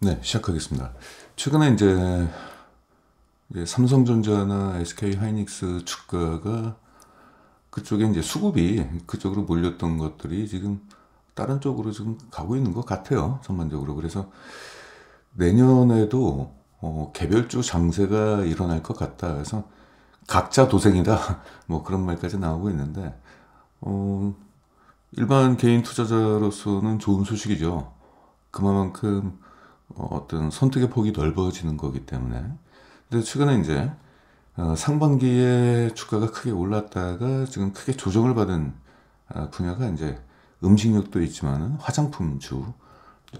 네, 시작하겠습니다. 최근에 이제 삼성전자나 SK 하이닉스 주가가 그쪽에 이제 수급이 그쪽으로 몰렸던 것들이 지금 다른 쪽으로 지금 가고 있는 것 같아요. 전반적으로. 그래서 내년에도 개별주 장세가 일어날 것 같다. 그래서 각자 도생이다. 뭐 그런 말까지 나오고 있는데, 어, 일반 개인 투자자로서는 좋은 소식이죠. 그만큼 어떤 선택의 폭이 넓어지는 거기 때문에. 근데 최근에 이제 상반기에 주가가 크게 올랐다가 지금 크게 조정을 받은 분야가 이제 음식료도 있지만은 화장품주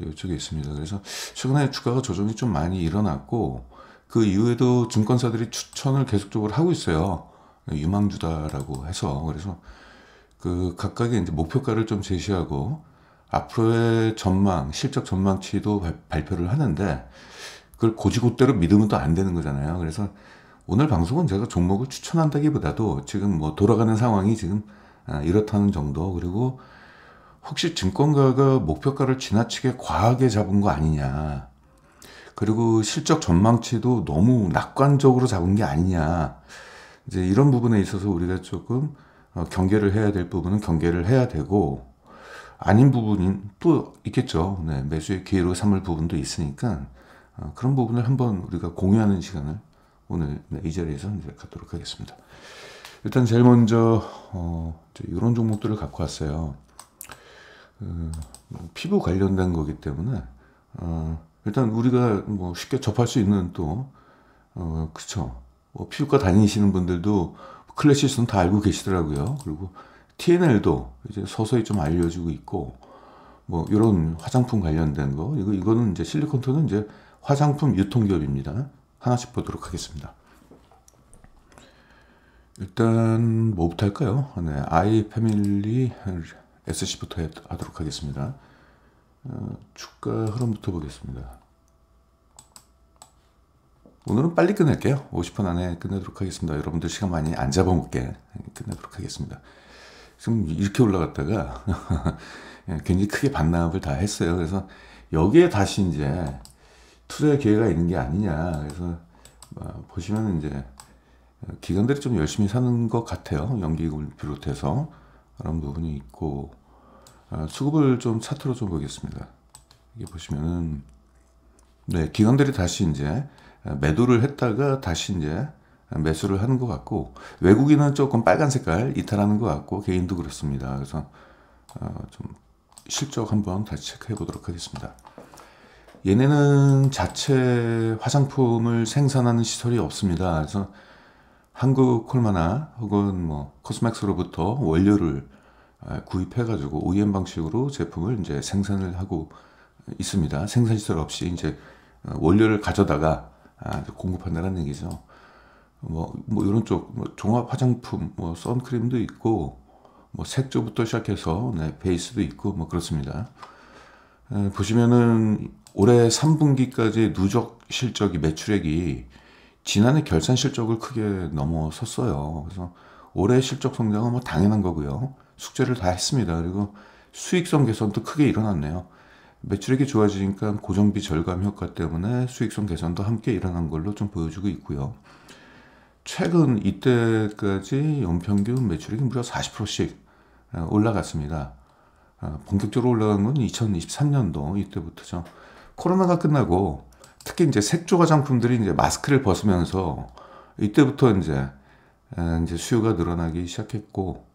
이쪽에 있습니다. 그래서 최근에 주가가 조정이 좀 많이 일어났고 그 이후에도 증권사들이 추천을 계속적으로 하고 있어요. 유망주다라고 해서. 그래서 그 각각의 이제 목표가를 좀 제시하고 앞으로의 전망, 실적 전망치도 발표를 하는데 그걸 고지고대로 믿으면 또 안 되는 거잖아요. 그래서 오늘 방송은 제가 종목을 추천한다기보다도 지금 뭐 돌아가는 상황이 지금 이렇다는 정도. 그리고 혹시 증권가가 목표가를 지나치게 과하게 잡은 거 아니냐. 그리고 실적 전망치도 너무 낙관적으로 잡은 게 아니냐. 이제 이런 부분에 있어서 우리가 조금 경계를 해야 될 부분은 경계를 해야 되고 아닌 부분이 또 있겠죠. 네, 매수의 기회로 삼을 부분도 있으니까 그런 부분을 한번 우리가 공유하는 시간을 오늘 이 자리에서 이제 갖도록 하겠습니다. 일단 제일 먼저 이런 종목들을 갖고 왔어요. 피부 관련된 거기 때문에 일단 우리가 뭐 쉽게 접할 수 있는 또 그쵸. 뭐 피부과 다니시는 분들도 클래시스는 다 알고 계시더라고요. 그리고 TNL도 이제 서서히 좀 알려지고 있고 뭐 이런 화장품 관련된 거 이거는 이제 실리콘토는 이제 화장품 유통기업입니다. 하나씩 보도록 하겠습니다. 일단 뭐부터 할까요? 네, 아이 패밀리 SC부터 하도록 하겠습니다. 주가 흐름부터 보겠습니다. 오늘은 빨리 끝낼게요. 50분 안에 끝내도록 하겠습니다. 여러분들 시간 많이 안 잡아먹게 끝내도록 하겠습니다. 지금 이렇게 올라갔다가 굉장히 크게 반납을 다 했어요. 그래서 여기에 다시 이제 투자의 기회가 있는 게 아니냐. 그래서 보시면 이제 기관들이 좀 열심히 사는 것 같아요. 연기금을 비롯해서 그런 부분이 있고 수급을 좀 차트로 좀 보겠습니다. 이게 보시면은 네, 기관들이 다시 이제 매도를 했다가 다시 이제 매수를 하는 것 같고 외국인은 조금 빨간 색깔 이탈하는 것 같고 개인도 그렇습니다. 그래서 좀 실적 한번 다시 체크해 보도록 하겠습니다. 얘네는 자체 화장품을 생산하는 시설이 없습니다. 그래서 한국 콜마나 혹은 뭐 코스맥스로부터 원료를 구입해 가지고 OEM 방식으로 제품을 이제 생산을 하고 있습니다. 생산 시설 없이 이제 원료를 가져다가 공급한다는 얘기죠. 뭐 이런 쪽, 뭐 종합 화장품, 뭐 선크림도 있고, 뭐 색조부터 시작해서 네, 베이스도 있고, 뭐 그렇습니다. 보시면은 올해 3분기까지 누적 실적이 매출액이 지난해 결산 실적을 크게 넘어섰어요. 그래서 올해 실적 성장은 뭐 당연한 거고요. 숙제를 다 했습니다. 그리고 수익성 개선도 크게 일어났네요. 매출액이 좋아지니까 고정비 절감 효과 때문에 수익성 개선도 함께 일어난 걸로 좀 보여주고 있고요. 최근 이때까지 연평균 매출액이 무려 40%씩 올라갔습니다. 본격적으로 올라간 건 2023년도 이때부터죠. 코로나가 끝나고 특히 이제 색조 화장품들이 이제 마스크를 벗으면서 이때부터 이제 수요가 늘어나기 시작했고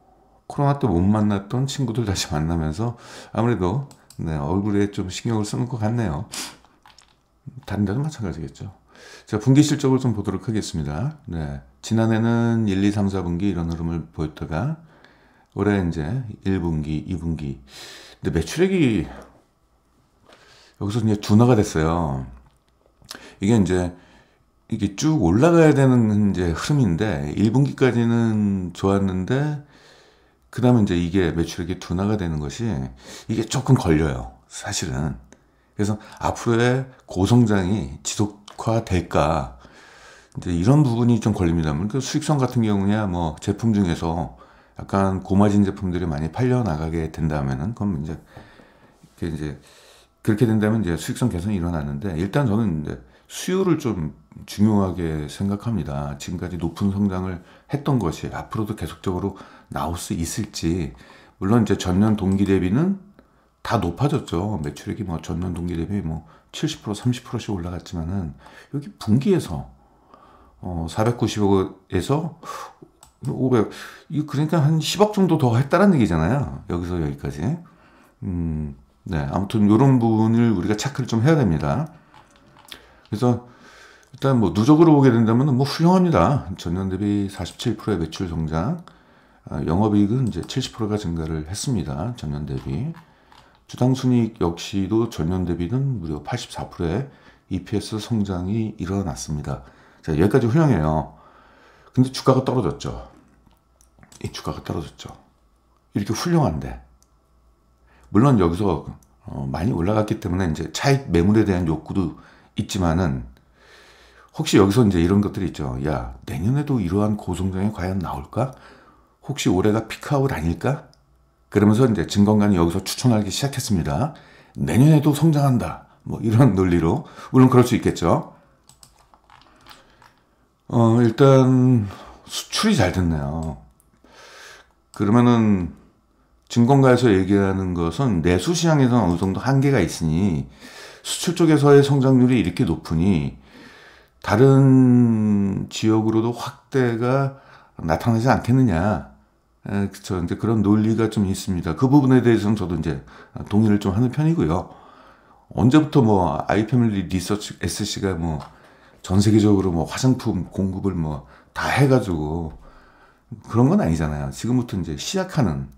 코로나 때 못 만났던 친구들 다시 만나면서 아무래도 네, 얼굴에 좀 신경을 쓰는 것 같네요. 다른 데도 마찬가지겠죠. 자, 분기 실적을 좀 보도록 하겠습니다. 네, 지난해는 1, 2, 3, 4분기 이런 흐름을 보였다가 올해 이제 1분기, 2분기. 근데 매출액이 여기서 이제 둔화가 됐어요. 이게 쭉 올라가야 되는 이제 흐름인데 1분기까지는 좋았는데 그 다음에 이제 이게 매출액이 둔화가 되는 것이 이게 조금 걸려요. 사실은. 그래서 앞으로의 고성장이 지속화될까 이제 이런 부분이 좀 걸립니다. 그 수익성 같은 경우냐 뭐 제품 중에서 약간 고마진 제품들이 많이 팔려 나가게 된다면은 그럼 이제 그렇게 된다면 이제 수익성 개선이 일어나는데, 일단 저는 이제 수요를 좀 중요하게 생각합니다. 지금까지 높은 성장을 했던 것이 앞으로도 계속적으로 나올 수 있을지. 물론 이제 전년 동기 대비는 다 높아졌죠. 매출액이 뭐 전년 동기 대비 뭐 70%, 30%씩 올라갔지만은 여기 분기에서 490억에서 500, 이거 그러니까 한 10억 정도 더 했다는 얘기잖아요. 여기서 여기까지. 네, 아무튼 이런 부분을 우리가 체크를 좀 해야 됩니다. 그래서 일단 뭐 누적으로 보게 된다면 뭐 훌륭합니다. 전년 대비 47%의 매출 성장, 영업이익은 이제 70%가 증가를 했습니다. 전년 대비. 주당 순이익 역시도 전년 대비는 무려 84%의 EPS 성장이 일어났습니다. 자, 여기까지 훌륭해요. 근데 주가가 떨어졌죠. 이 주가가 떨어졌죠. 이렇게 훌륭한데. 물론 여기서 많이 올라갔기 때문에 이제 차익 매물에 대한 욕구도 있지만은, 혹시 여기서 이제 이런 것들이 있죠. 야, 내년에도 이러한 고성장이 과연 나올까? 혹시 올해가 피크아웃 아닐까? 그러면서 이제 증권가는 여기서 추천하기 시작했습니다. 내년에도 성장한다. 뭐 이런 논리로. 물론 그럴 수 있겠죠. 일단 수출이 잘 됐네요. 그러면은 증권가에서 얘기하는 것은 내수 시장에서는 어느 정도 한계가 있으니 수출 쪽에서의 성장률이 이렇게 높으니 다른 지역으로도 확대가 나타나지 않겠느냐. 그쵸. 이제 그런 논리가 좀 있습니다. 그 부분에 대해서는 저도 이제 동의를 좀 하는 편이고요. 언제부터 뭐 아이패밀리 리서치 SC가 뭐 전 세계적으로 뭐 화장품 공급을 뭐 다 해가지고 그런 건 아니잖아요. 지금부터 이제 시작하는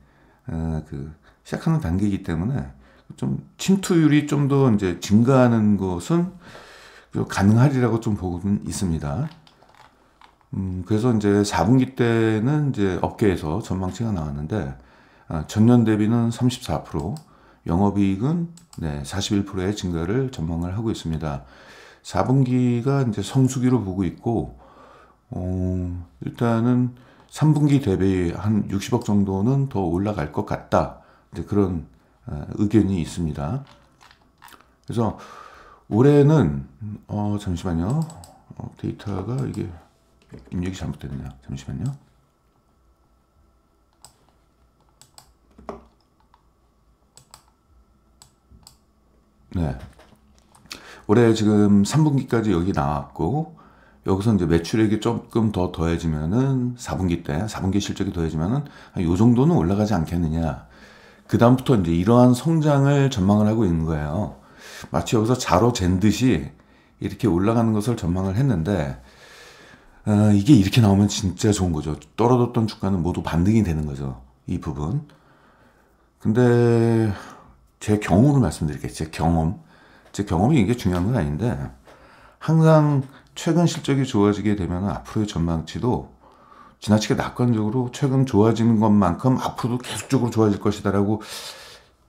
단계이기 때문에 좀 침투율이 좀 더 이제 증가하는 것은 가능하리라고 좀 보고는 있습니다. 그래서 이제 4분기 때는 이제 업계에서 전망치가 나왔는데, 전년 대비는 34%, 영업이익은 41%의 증가를 전망을 하고 있습니다. 4분기가 이제 성수기로 보고 있고, 일단은 3분기 대비 한 60억 정도는 더 올라갈 것 같다. 이제 그런 의견이 있습니다. 그래서 올해는 잠시만요. 데이터가 이게 입력이 잘못됐네요. 잠시만요. 네. 올해 지금 3분기까지 여기 나왔고, 여기서 이제 매출액이 조금 더 더해지면은 4분기 실적이 더해지면은 요 정도는 올라가지 않겠느냐. 그다음부터 이제 이러한 성장을 전망을 하고 있는 거예요. 마치 여기서 자로 잰 듯이 이렇게 올라가는 것을 전망을 했는데, 이게 이렇게 나오면 진짜 좋은 거죠. 떨어졌던 주가는 모두 반등이 되는 거죠. 이 부분. 근데 제 경험을 말씀드릴게요. 제 경험이 이게 중요한 건 아닌데, 항상 최근 실적이 좋아지게 되면 앞으로의 전망치도 지나치게 낙관적으로 최근 좋아지는 것만큼 앞으로도 계속적으로 좋아질 것이다라고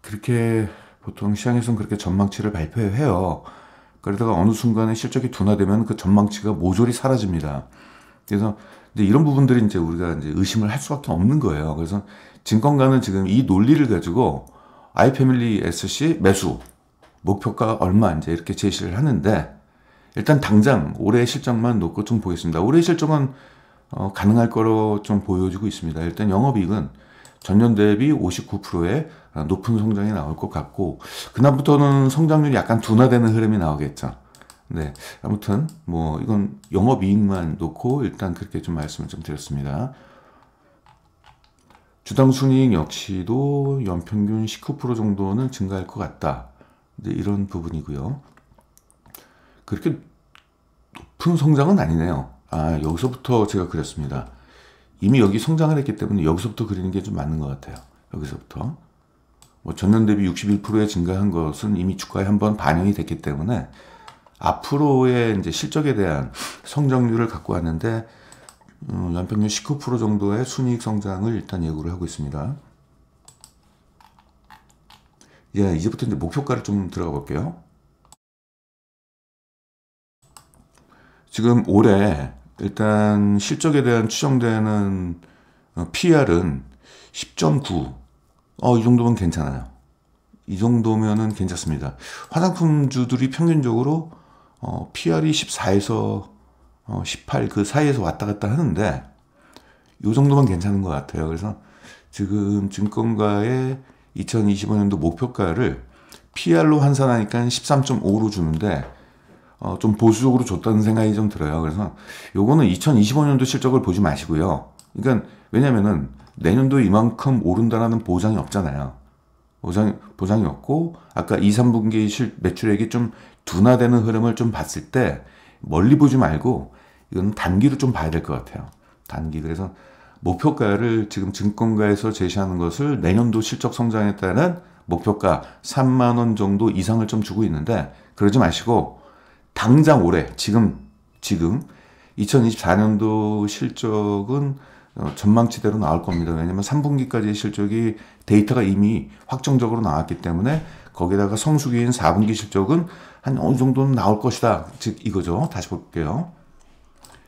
그렇게 보통 시장에서는 그렇게 전망치를 발표해요. 그러다가 어느 순간에 실적이 둔화되면 그 전망치가 모조리 사라집니다. 그래서 이제 이런 부분들이 이제 우리가 이제 의심을 할 수밖에 없는 거예요. 그래서 증권가는 지금 이 논리를 가지고 아이패밀리 SC 매수 목표가 얼마 이제 이렇게 제시를 하는데, 일단 당장 올해 실적만 놓고 좀 보겠습니다. 올해 실적은 가능할 거로 좀 보여지고 있습니다. 일단 영업이익은 전년 대비 59%의 높은 성장이 나올 것 같고, 그다음부터는 성장률이 약간 둔화되는 흐름이 나오겠죠. 네, 아무튼 뭐 이건 영업이익만 놓고 일단 그렇게 좀 말씀을 좀 드렸습니다. 주당 순이익 역시도 연평균 19% 정도는 증가할 것 같다. 이제 이런 부분이고요. 그렇게 높은 성장은 아니네요. 여기서부터 제가 그렸습니다. 이미 여기 성장을 했기 때문에 여기서부터 그리는 게 좀 맞는 것 같아요. 여기서부터. 뭐 전년 대비 61%에 증가한 것은 이미 주가에 한번 반영이 됐기 때문에 앞으로의 이제 실적에 대한 성장률을 갖고 왔는데, 연평균 19% 정도의 순이익 성장을 일단 예고를 하고 있습니다. 예, 이제부터 이제 목표가를 좀 들어가 볼게요. 지금 올해 일단 실적에 대한 추정되는 PR은 10.9. 이 정도면 괜찮아요. 이 정도면은 괜찮습니다. 화장품주들이 평균적으로 PR이 14에서 18 그 사이에서 왔다 갔다 하는데 이 정도만 괜찮은 것 같아요. 그래서 지금 증권가의 2025년도 목표가를 PR로 환산하니까 13.5로 주는데 좀 보수적으로 줬다는 생각이 좀 들어요. 그래서 요거는 2025년도 실적을 보지 마시고요. 그러니까 왜냐면은 내년도 이만큼 오른다라는 보장이 없잖아요. 보장이 없고 아까 2, 3분기 매출액이 좀 둔화되는 흐름을 좀 봤을 때 멀리 보지 말고 이건 단기로 좀 봐야 될 것 같아요. 단기. 그래서 목표가를 지금 증권가에서 제시하는 것을 내년도 실적 성장에 따른 목표가 3만 원 정도 이상을 좀 주고 있는데 그러지 마시고 당장 올해 지금 2024년도 실적은 전망치대로 나올 겁니다. 왜냐면 3분기까지의 실적이 데이터가 이미 확정적으로 나왔기 때문에 거기다가 성수기인 4분기 실적은 한 어느 정도는 나올 것이다. 즉 이거죠. 다시 볼게요.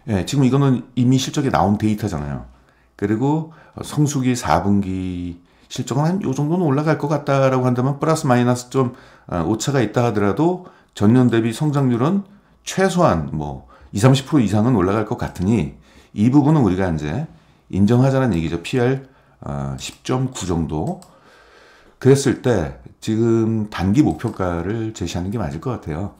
예, 지금 이거는 이미 실적이 나온 데이터잖아요. 그리고 성수기 4분기 실적은 한 요 정도는 올라갈 것 같다라고 한다면 플러스 마이너스 좀 오차가 있다 하더라도 전년 대비 성장률은 최소한 뭐 20, 30% 이상은 올라갈 것 같으니 이 부분은 우리가 이제 인정하자는 얘기죠. PR 10.9 정도. 그랬을 때 지금 단기 목표가를 제시하는 게 맞을 것 같아요.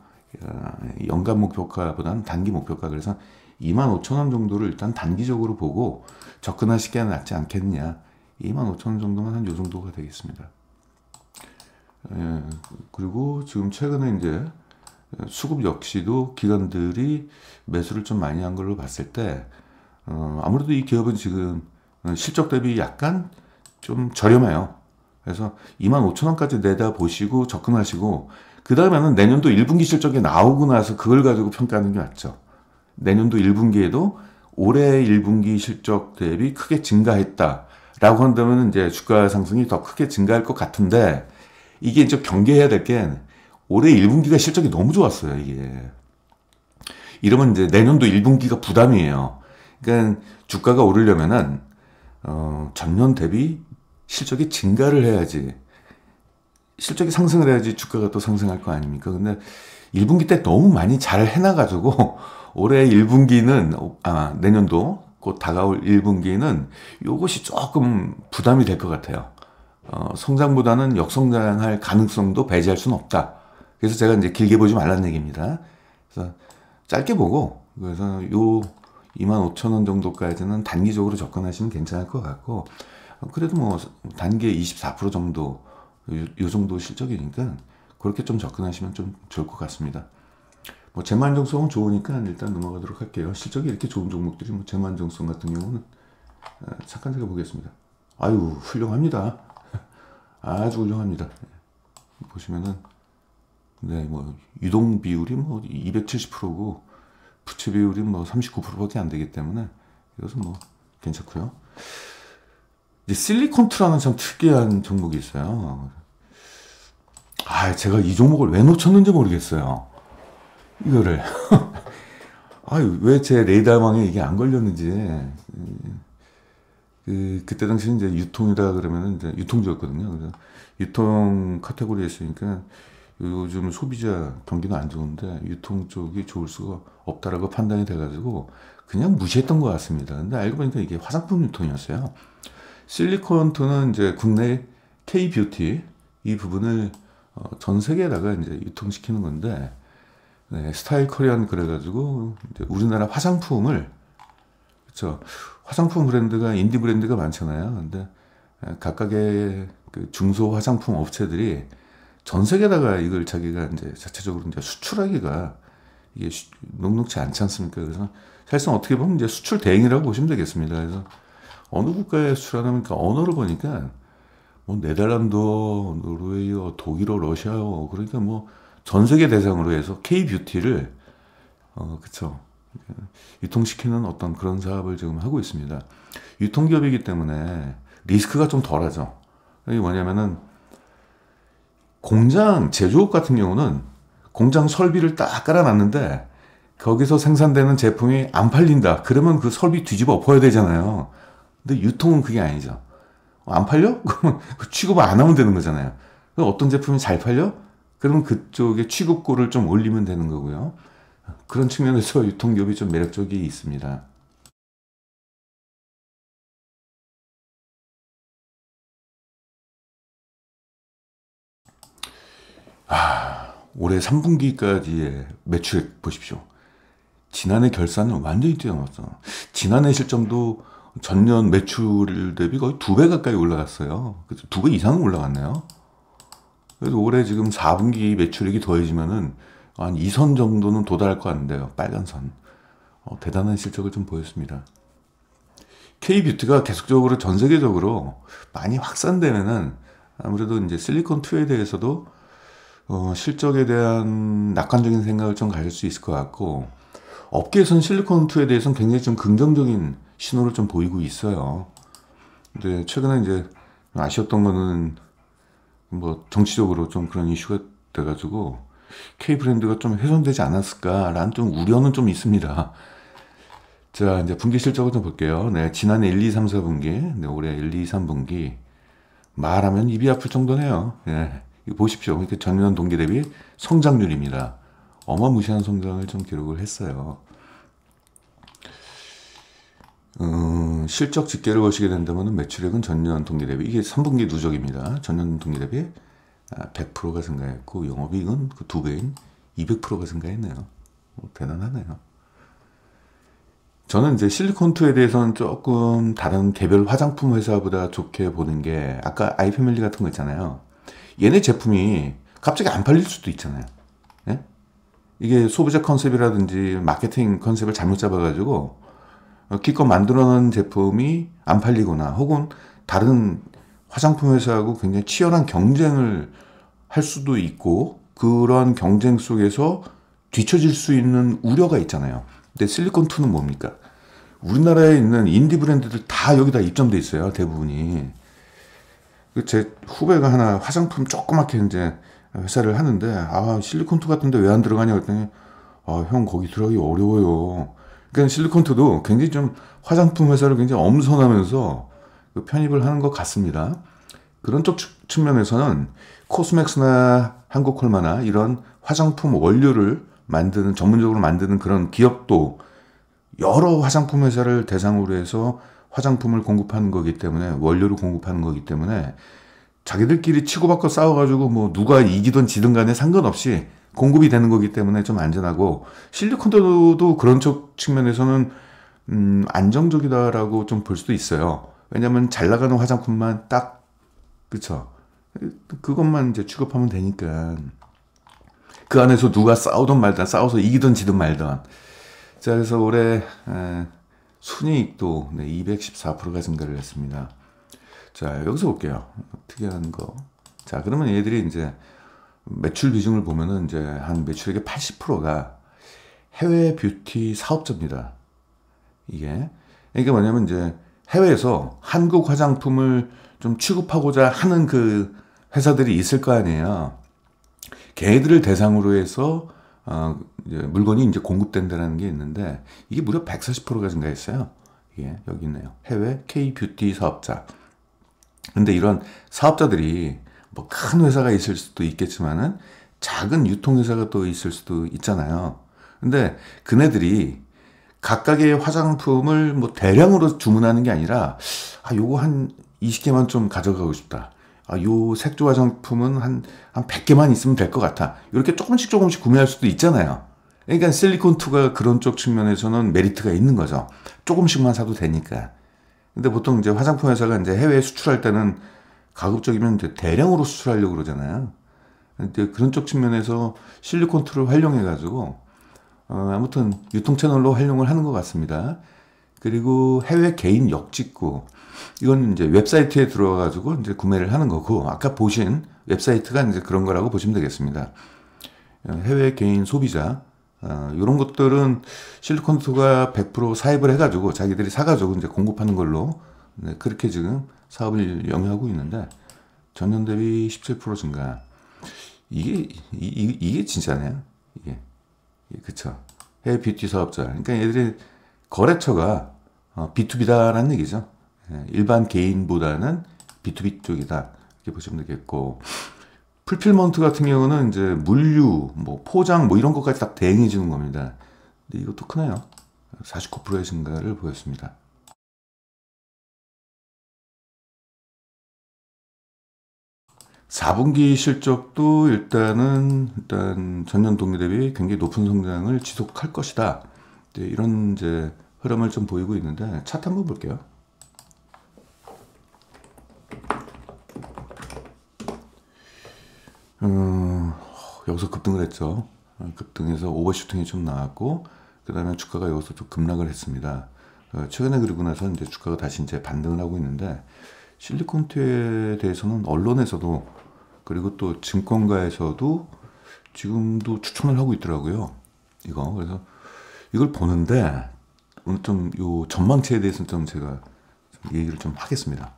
연간 목표가보다는 단기 목표가. 그래서 25,000원 정도를 일단 단기적으로 보고 접근하시기가 낫지 않겠느냐. 25,000원 정도면 한 요 정도가 되겠습니다. 그리고 지금 최근에 이제 수급 역시도 기관들이 매수를 좀 많이 한 걸로 봤을 때 아무래도 이 기업은 지금 실적 대비 약간 좀 저렴해요. 그래서 25,000원까지 내다보시고 접근하시고 그 다음에는 내년도 1분기 실적이 나오고 나서 그걸 가지고 평가하는 게 맞죠. 내년도 1분기에도 올해 1분기 실적 대비 크게 증가했다라고 한다면 이제 주가 상승이 더 크게 증가할 것 같은데 이게 이제 경계해야 될 게 올해 1분기가 실적이 너무 좋았어요. 이게 이러면 이제 내년도 1분기가 부담이에요. 그러니까 주가가 오르려면은 전년 대비 실적이 증가를 해야지, 실적이 상승을 해야지 주가가 또 상승할 거 아닙니까? 근데 1분기 때 너무 많이 잘 해놔가지고 올해 1분기는 내년도 곧 다가올 1분기는 이것이 조금 부담이 될 것 같아요. 성장보다는 역성장할 가능성도 배제할 수는 없다. 그래서 제가 이제 길게 보지 말라는 얘기입니다. 그래서 짧게 보고 그래서 요 25,000원 정도까지는 단기적으로 접근하시면 괜찮을 것 같고 그래도 뭐 단기에 24% 정도 요 정도 실적이니까 그렇게 좀 접근하시면 좀 좋을 것 같습니다. 뭐 재만정성은 좋으니까 일단 넘어가도록 할게요. 실적이 이렇게 좋은 종목들이 뭐 재만정성 같은 경우는 잠깐 제가 보겠습니다. 아유 훌륭합니다. 아주 훌륭합니다. 보시면은 네 뭐 유동 비율이 뭐 270%고 부채 비율이 뭐 39%밖에 안 되기 때문에 이것은 뭐 괜찮고요. 이제 실리콘트라는 참 특이한 종목이 있어요. 제가 이 종목을 왜 놓쳤는지 모르겠어요. 이거를 왜 제 레이더망에 이게 안 걸렸는지. 그때 당시 이제 유통이다 그러면은 이제 유통주였거든요. 그래서 유통 카테고리에 있으니까 요즘 소비자 경기는 안 좋은데 유통 쪽이 좋을 수가 없다라고 판단이 돼가지고 그냥 무시했던 것 같습니다. 근데 알고 보니까 이게 화장품 유통이었어요. 실리콘트는 이제 국내 K-뷰티 이 부분을 전 세계에다가 이제 유통시키는 건데, 네, 스타일 코리안 그래가지고 이제 우리나라 화장품을, 그렇죠. 화장품 브랜드가 인디 브랜드가 많잖아요. 근데 각각의 그 중소 화장품 업체들이 전 세계에다가 이걸 자기가 이제 자체적으로 이제 수출하기가 이게 녹록지 않지 않습니까? 그래서 사실상 어떻게 보면 이제 수출 대행이라고 보시면 되겠습니다. 그래서 어느 국가에 수출하면 그 언어를 보니까 뭐 네덜란드, 노르웨이어, 독일어, 러시아어 그러니까 뭐 전 세계 대상으로 해서 K-뷰티를 그쵸 유통시키는 어떤 그런 사업을 지금 하고 있습니다. 유통기업이기 때문에 리스크가 좀 덜하죠. 이게 뭐냐면은 공장 제조업 같은 경우는 공장 설비를 딱 깔아놨는데 거기서 생산되는 제품이 안 팔린다. 그러면 그 설비 뒤집어 엎어야 되잖아요. 근데 유통은 그게 아니죠. 안 팔려? 그러면 취급을 안 하면 되는 거잖아요. 그럼 어떤 제품이 잘 팔려? 그러면 그쪽에 취급고를 좀 올리면 되는 거고요. 그런 측면에서 유통기업이 좀 매력적이 있습니다. 올해 3분기까지의 매출액 보십시오. 지난해 결산은 완전히 뛰어넘었어. 지난해 실적도 전년 매출 대비 거의 2배 가까이 올라갔어요. 그래서 2배 이상은 올라갔네요. 그래서 올해 지금 4분기 매출액이 더해지면은 한 2선 정도는 도달할 것 같은데요. 빨간 선. 대단한 실적을 좀 보였습니다. K뷰티가 계속적으로 전 세계적으로 많이 확산되면은 아무래도 이제 실리콘2에 대해서도 실적에 대한 낙관적인 생각을 좀 가질 수 있을 것 같고, 업계에서는 실리콘2에 대해서는 굉장히 좀 긍정적인 신호를 좀 보이고 있어요. 근데 최근에 이제 아쉬웠던 거는 뭐 정치적으로 좀 그런 이슈가 돼가지고 K 브랜드가 좀 훼손되지 않았을까라는 좀 우려는 좀 있습니다. 자, 이제 분기 실적을 좀 볼게요. 네, 지난해 1, 2, 3, 4분기, 네, 올해 1, 2, 3분기 말하면 입이 아플 정도네요. 예, 이거 보십시오. 이렇게 전년 동기 대비 성장률입니다. 어마무시한 성장을 좀 기록을 했어요. 실적 집계를 보시게 된다면 매출액은 전년 동기 대비, 이게 3분기 누적입니다. 전년 동기 대비 100%가 증가했고, 영업이익은 그 2배인 200%가 증가했네요. 대단하네요. 저는 이제 실리콘2에 대해서는 조금 다른 개별 화장품 회사보다 좋게 보는 게, 아까 아이패밀리 같은 거 있잖아요. 얘네 제품이 갑자기 안 팔릴 수도 있잖아요. 예? 이게 소비자 컨셉이라든지 마케팅 컨셉을 잘못 잡아가지고 기껏 만들어놓은 제품이 안 팔리거나, 혹은 다른 화장품 회사하고 굉장히 치열한 경쟁을 할 수도 있고, 그러한 경쟁 속에서 뒤처질 수 있는 우려가 있잖아요. 근데 실리콘2는 뭡니까? 우리나라에 있는 인디 브랜드들 다 여기다 입점돼 있어요. 대부분이. 제 후배가 하나 화장품 조그맣게 이제 회사를 하는데, 실리콘2 같은데 왜 안 들어가냐 그랬더니, 형 거기 들어가기 어려워요. 그러니까 실리콘2도 굉장히 좀 화장품 회사를 굉장히 엄선하면서 편입을 하는 것 같습니다. 그런 쪽 측면에서는 코스맥스나 한국콜마나 이런 화장품 원료를 만드는, 전문적으로 만드는 그런 기업도 여러 화장품 회사를 대상으로 해서 화장품을 공급하는 거기 때문에, 원료를 공급하는 거기 때문에 자기들끼리 치고받고 싸워가지고 뭐 누가 이기든 지든 간에 상관없이 공급이 되는 거기 때문에 좀 안전하고, 실리콘도 그런 쪽 측면에서는 안정적이다라고 좀 볼 수도 있어요. 왜냐면 잘 나가는 화장품만 딱, 그쵸, 그것만 이제 취급하면 되니까. 그 안에서 누가 싸우든 말든, 싸워서 이기든 지든 말든. 자, 그래서 올해 순이익도 214%가 증가를 했습니다. 자, 여기서 볼게요. 특이한 거. 자, 그러면 얘들이 이제 매출 비중을 보면은 이제 한 매출액의 80%가 해외 뷰티 사업자입니다. 이게. 그러니까 뭐냐면 이제 해외에서 한국 화장품을 좀 취급하고자 하는 그 회사들이 있을 거 아니에요. 걔들을 대상으로 해서 이제 물건이 이제 공급된다는 게 있는데, 이게 무려 140%가 증가했어요. 이게 여기 있네요. 해외 K 뷰티 사업자. 근데 이런 사업자들이 뭐 큰 회사가 있을 수도 있겠지만은 작은 유통회사가 또 있을 수도 있잖아요. 근데 그네들이 각각의 화장품을 뭐 대량으로 주문하는 게 아니라, 요거 한 20개만 좀 가져가고 싶다. 요 색조 화장품은 한 100개만 있으면 될 것 같아. 이렇게 조금씩 구매할 수도 있잖아요. 그러니까 실리콘2가 그런 쪽 측면에서는 메리트가 있는 거죠. 조금씩만 사도 되니까. 근데 보통 이제 화장품 회사가 이제 해외에 수출할 때는 가급적이면 이제 대량으로 수출하려고 그러잖아요. 근데 그런 쪽 측면에서 실리콘2를 활용해가지고, 아무튼 유통 채널로 활용을 하는 것 같습니다. 그리고 해외 개인 역직구. 이건 이제 웹사이트에 들어와가지고 이제 구매를 하는 거고, 아까 보신 웹사이트가 이제 그런 거라고 보시면 되겠습니다. 해외 개인 소비자. 이런 것들은 실리콘투가 100% 사입을 해가지고 자기들이 사가지고 이제 공급하는 걸로, 네, 그렇게 지금 사업을 영위하고 있는데, 전년 대비 17% 증가. 이게 진짜네요. 이게. 그쵸. 해외 뷰티 사업자. 그러니까 얘들이 거래처가 B2B다라는 얘기죠. 일반 개인보다는 B2B 쪽이다. 이렇게 보시면 되겠고. 풀필먼트 같은 경우는 이제 물류, 뭐 포장, 뭐 이런 것까지 다 대응해 주는 겁니다. 근데 이것도 크네요. 49%의 증가를 보였습니다. (4분기) 실적도 일단 전년 동기 대비 굉장히 높은 성장을 지속할 것이다. 이런 이제 흐름을 좀 보이고 있는데 차트 한번 볼게요. 여기서 급등을 했죠. 급등해서 오버슈팅이 좀 나왔고, 그 다음에 주가가 여기서 좀 급락을 했습니다. 최근에 그리고 나서 이제 주가가 다시 이제 반등을 하고 있는데, 실리콘투에 대해서는 언론에서도 그리고 또 증권가에서도 지금도 추천을 하고 있더라고요. 그래서 이걸 보는데 오늘 좀 요 전망치에 대해서는 좀 제가 좀 얘기를 좀 하겠습니다.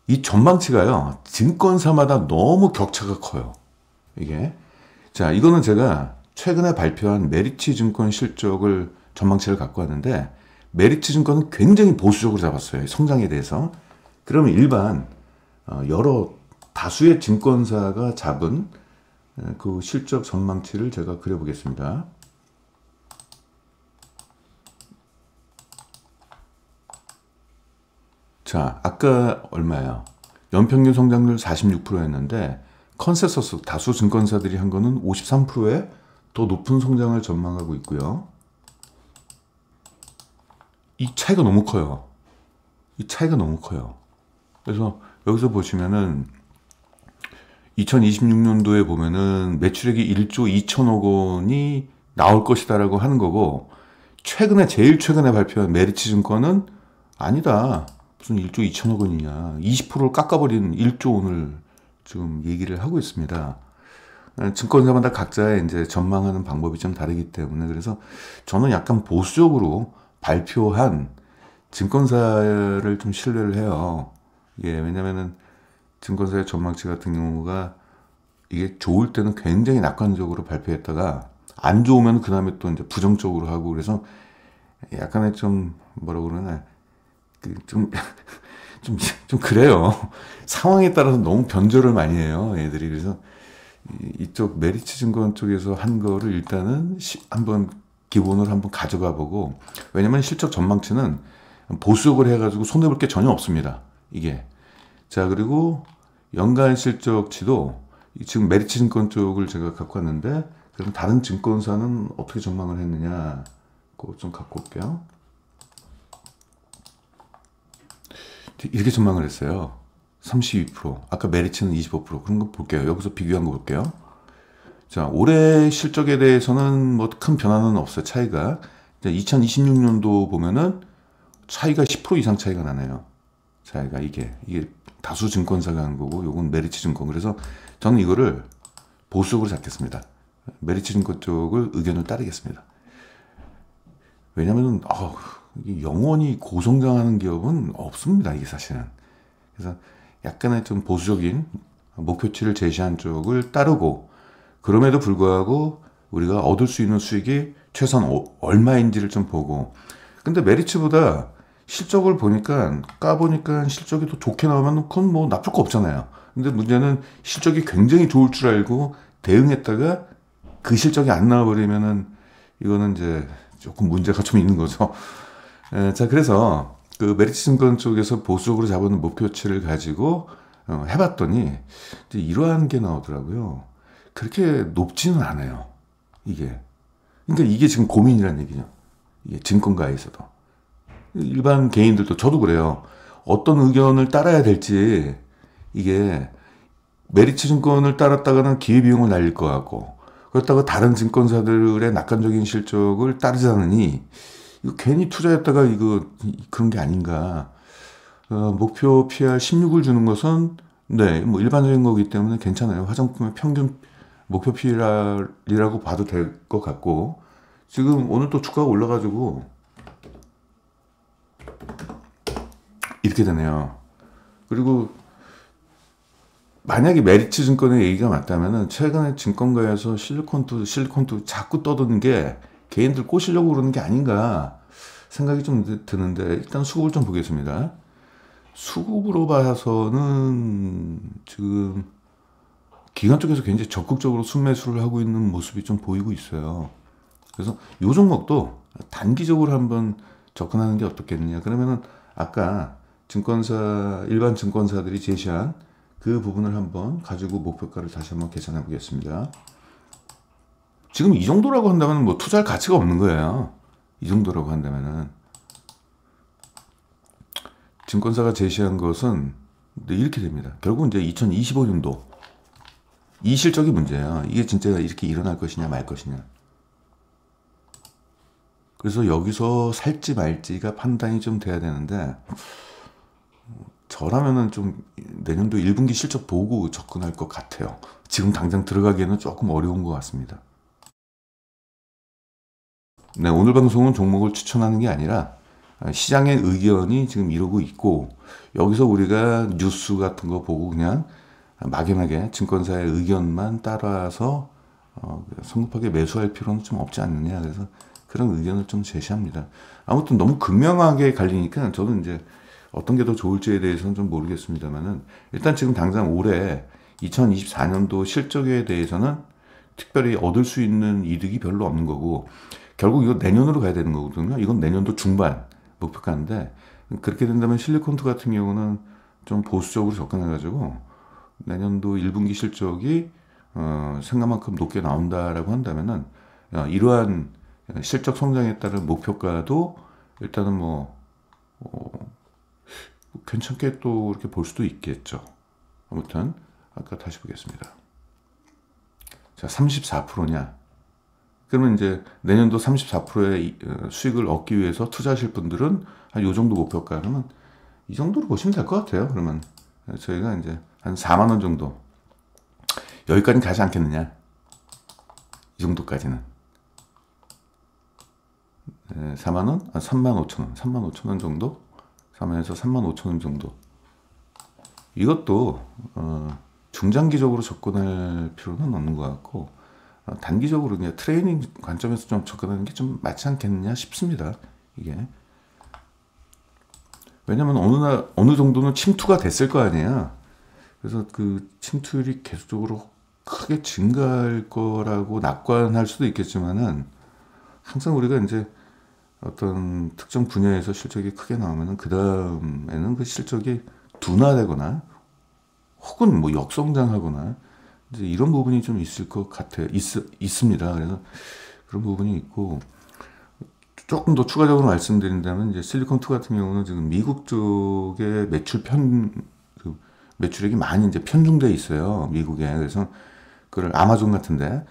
이 전망치가요, 증권사마다 너무 격차가 커요. 자, 이거는 제가 최근에 발표한 메리츠 증권 실적을 전망치를 갖고 왔는데, 메리츠 증권은 굉장히 보수적으로 잡았어요. 성장에 대해서. 그러면 일반 여러 다수의 증권사가 잡은 그 실적 전망치를 제가 그려보겠습니다. 자, 아까 얼마예요? 연평균 성장률 46%였는데 컨센서스 다수 증권사들이 한 거는 53%의 더 높은 성장을 전망하고 있고요. 이 차이가 너무 커요. 그래서 여기서 보시면은 2026년도에 보면은 매출액이 1조 2천억 원이 나올 것이다라고 하는 거고, 제일 최근에 발표한 메리츠 증권은 아니다. 무슨 1조 2천억 원이냐. 20%를 깎아버린 1조 원을 지금 얘기를 하고 있습니다. 증권사마다 각자의 이제 전망하는 방법이 좀 다르기 때문에, 그래서 저는 약간 보수적으로 발표한 증권사를 좀 신뢰를 해요. 왜냐면은 증권사의 전망치 같은 경우가 이게 좋을 때는 굉장히 낙관적으로 발표했다가 안 좋으면 그 다음에 또 이제 부정적으로 하고, 그래서 약간의 좀 뭐라 그러나 좀 그래요. 상황에 따라서 너무 변조를 많이 해요, 애들이. 그래서 이쪽 메리츠 증권 쪽에서 한 거를 일단은 한번 기본으로 한번 가져가 보고, 왜냐면 실적 전망치는 보수적으로 해가지고 손해볼 게 전혀 없습니다. 자, 그리고 연간 실적치도 지금 메리츠 증권 쪽을 제가 갖고 왔는데, 그럼 다른 증권사는 어떻게 전망을 했느냐, 그거 좀 갖고 올게요. 이렇게 전망을 했어요. 32%. 아까 메리츠는 25%. 그런 거 볼게요. 여기서 비교한 거 볼게요. 자, 올해 실적에 대해서는 뭐 큰 변화는 없어요. 차이가. 2026년도 보면은 차이가 10% 이상 차이가 나네요. 차이가 이게 다수 증권사가 한 거고, 요건 메리츠 증권. 그래서 저는 이거를 보수적으로 잡겠습니다. 메리츠 증권 쪽을 의견을 따르겠습니다. 왜냐면은 영원히 고성장하는 기업은 없습니다. 이게 사실은. 그래서 약간의 좀 보수적인 목표치를 제시한 쪽을 따르고, 그럼에도 불구하고 우리가 얻을 수 있는 수익이 최소한 얼마인지를 좀 보고. 근데 메리츠보다 실적을 까보니까 실적이 더 좋게 나오면 그건 뭐 나쁠 거 없잖아요. 근데 문제는 실적이 굉장히 좋을 줄 알고 대응했다가 그 실적이 안 나와버리면은 이거는 이제 조금 문제가 좀 있는 거죠. 자, 그래서 그 메리츠 증권 쪽에서 보수적으로 잡은 목표치를 가지고 해봤더니 이제 이러한 게 나오더라고요. 그렇게 높지는 않아요. 그러니까 이게 지금 고민이란 얘기죠. 증권가에서도. 일반 개인들도, 저도 그래요. 어떤 의견을 따라야 될지, 메리츠 증권을 따랐다가는 기회비용을 날릴 것 같고, 그렇다고 다른 증권사들의 낙관적인 실적을 따르자느니, 이거 괜히 투자했다가 그런 게 아닌가. 목표 PR 16을 주는 것은, 뭐 일반적인 거기 때문에 괜찮아요. 화장품의 평균 목표 PR이라고 봐도 될 것 같고, 지금 오늘 또 주가가 올라가지고, 이렇게 되네요. 그리고 만약에 메리츠 증권의 얘기가 맞다면은 최근에 증권가에서 실리콘투 자꾸 떠드는 게 개인들 꼬시려고 그러는 게 아닌가 생각이 좀 드는데, 일단 수급을 좀 보겠습니다. 수급으로 봐서는 지금 기관 쪽에서 굉장히 적극적으로 순매수를 하고 있는 모습이 좀 보이고 있어요. 그래서 이 종목도 단기적으로 한번 접근하는 게 어떻겠느냐. 그러면은 아까 증권사, 일반 증권사들이 제시한 그 부분을 한번 가지고 목표가를 다시 한번 계산해 보겠습니다. 지금 이 정도라고 한다면 뭐 투자할 가치가 없는 거예요. 이 정도라고 한다면은. 증권사가 제시한 것은 이렇게 됩니다. 결국 이제 2025년도 이 실적이 문제야. 이게 진짜 이렇게 일어날 것이냐 말 것이냐. 그래서 여기서 살지 말지가 판단이 좀 돼야 되는데, 저라면은 좀 내년도 1분기 실적 보고 접근할 것 같아요. 지금 당장 들어가기에는 조금 어려운 것 같습니다. 네, 오늘 방송은 종목을 추천하는 게 아니라 시장의 의견이 지금 이러고 있고, 여기서 우리가 뉴스 같은 거 보고 그냥 막연하게 증권사의 의견만 따라서 성급하게 매수할 필요는 좀 없지 않느냐. 그래서 그런 의견을 좀 제시합니다. 아무튼 너무 극명하게 갈리니까 저는 이제 어떤 게 더 좋을지에 대해서는 좀 모르겠습니다만은, 일단 지금 당장 올해 2024년도 실적에 대해서는 특별히 얻을 수 있는 이득이 별로 없는 거고, 결국 이거 내년으로 가야 되는 거거든요. 이건 내년도 중반 목표가인데, 그렇게 된다면 실리콘투 같은 경우는 좀 보수적으로 접근해가지고 내년도 1분기 실적이 생각만큼 높게 나온다라고 한다면은 이러한 실적 성장에 따른 목표가도 일단은 괜찮게 또 이렇게 볼 수도 있겠죠. 아무튼 아까 다시 보겠습니다. 자, 34%냐? 그러면 이제 내년도 34%의 수익을 얻기 위해서 투자하실 분들은 한 요 정도 목표가, 그러면 이 정도로 보시면 될 것 같아요. 그러면 저희가 이제 한 4만 원 정도, 여기까지는 가지 않겠느냐? 이 정도까지는. 4만 원? 3만 5천 원. 3만 5천 원 정도? 4만에서 3만 5천 원 정도. 이것도 중장기적으로 접근할 필요는 없는 것 같고, 단기적으로 그냥 트레이닝 관점에서 좀 접근하는 게 좀 맞지 않겠느냐 싶습니다. 이게. 왜냐면 어느 정도는 침투가 됐을 거 아니에요. 그래서 그 침투율이 계속적으로 크게 증가할 거라고 낙관할 수도 있겠지만은, 항상 우리가 이제 어떤 특정 분야에서 실적이 크게 나오면은 그 다음에는 그 실적이 둔화되거나 혹은 뭐 역성장하거나 이제 이런 부분이 좀 있을 것 같아요. 있습니다. 그래서 그런 부분이 있고, 조금 더 추가적으로 말씀드린다면 이제 실리콘투 같은 경우는 지금 미국 쪽에 매출액이 많이 이제 편중돼 있어요. 미국에. 그래서 그걸 아마존 같은데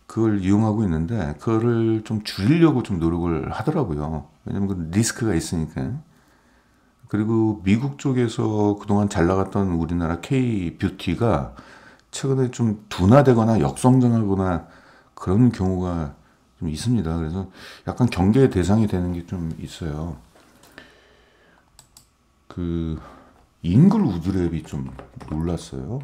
그걸 이용하고 있는데, 그거를 좀 줄이려고 좀 노력을 하더라고요. 왜냐면 그 리스크가 있으니까. 그리고 미국 쪽에서 그동안 잘 나갔던 우리나라 K-뷰티가 최근에 좀 둔화되거나 역성장하거나 그런 경우가 좀 있습니다. 그래서 약간 경계의 대상이 되는 게 좀 있어요. 그 잉글 우드랩이 좀 놀랐어요.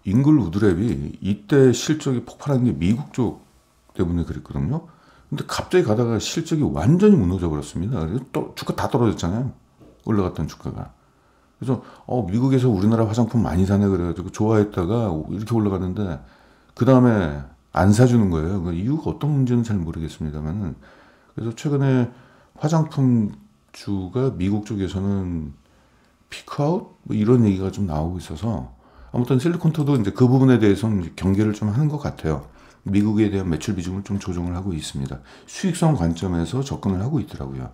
잉글 우드랩이 이때 실적이 폭발한 게 미국 쪽 때문에 그랬거든요. 근데 갑자기 가다가 실적이 완전히 무너져 버렸습니다. 그래서 또 주가 다 떨어졌잖아요. 올라갔던 주가가. 그래서 미국에서 우리나라 화장품 많이 사네 그래가지고 좋아했다가 이렇게 올라갔는데 그 다음에 안 사주는 거예요. 그 이유가 어떤 문제는 잘 모르겠습니다만은, 그래서 최근에 화장품 주가 미국 쪽에서는 피크아웃 뭐 이런 얘기가 좀 나오고 있어서, 아무튼 실리콘투도 이제 그 부분에 대해서는 경계를 좀 하는 것 같아요. 미국에 대한 매출 비중을 좀 조정을 하고 있습니다. 수익성 관점에서 접근을 하고 있더라고요.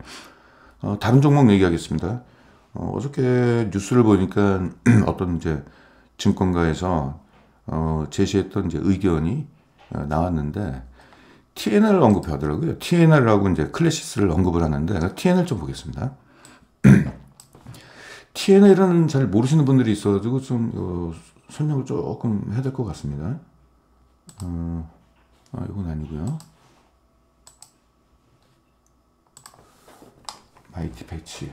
다른 종목 얘기하겠습니다. 어저께 뉴스를 보니까 어떤 이제 증권가에서 제시했던 이제 의견이 나왔는데, TNL을 언급하더라고요. TNL하고 이제 클래시스를 언급을 하는데, TNL 좀 보겠습니다. TNL은 잘 모르시는 분들이 있어가지고 좀 설명을 조금 해야 될 것 같습니다. 이건 아니고요. 마이티 패치.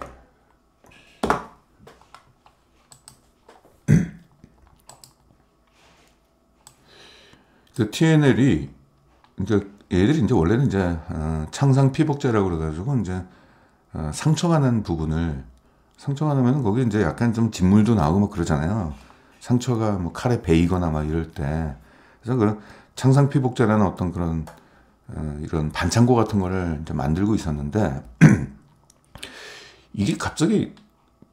그 TNL이 이제 얘들이 이제 원래는 이제 창상 피복제라고 그래가지고 이제 상처가 난 부분을, 상처가 나면 거기 이제 약간 좀 진물도 나오고 막 그러잖아요. 상처가 뭐 칼에 베이거나 막 이럴 때, 그래서 그런 창상 피복제라는 어떤 그런 이런 반창고 같은 거를 이제 만들고 있었는데 이게 갑자기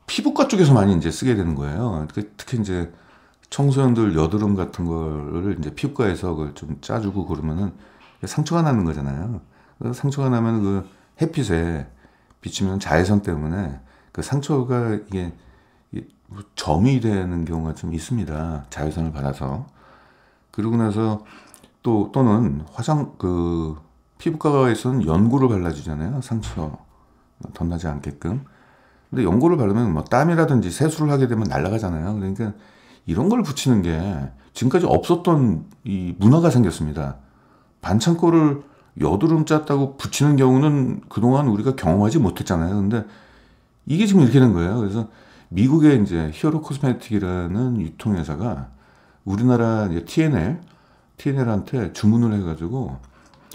피부과 쪽에서 많이 이제 쓰게 되는 거예요. 특히 이제 청소년들 여드름 같은 거를 이제 피부과에서 그걸 좀 짜주고 그러면은 상처가 나는 거잖아요. 상처가 나면 그 햇빛에 비치면 자외선 때문에 그 상처가 이게 점이 되는 경우가 좀 있습니다. 자외선을 받아서. 그러고 나서 또는 피부과에서는 연고를 발라주잖아요. 상처 덧나지 않게끔. 근데 연고를 바르면 뭐 땀이라든지 세수를 하게 되면 날아가잖아요. 그러니까 이런 걸 붙이는 게 지금까지 없었던 이 문화가 생겼습니다. 반창고를 여드름 짰다고 붙이는 경우는 그동안 우리가 경험하지 못했잖아요. 근데 이게 지금 이렇게 된 거예요. 그래서 미국의 이제 히어로 코스메틱이라는 유통회사가 우리나라 이제 TNL한테 주문을 해가지고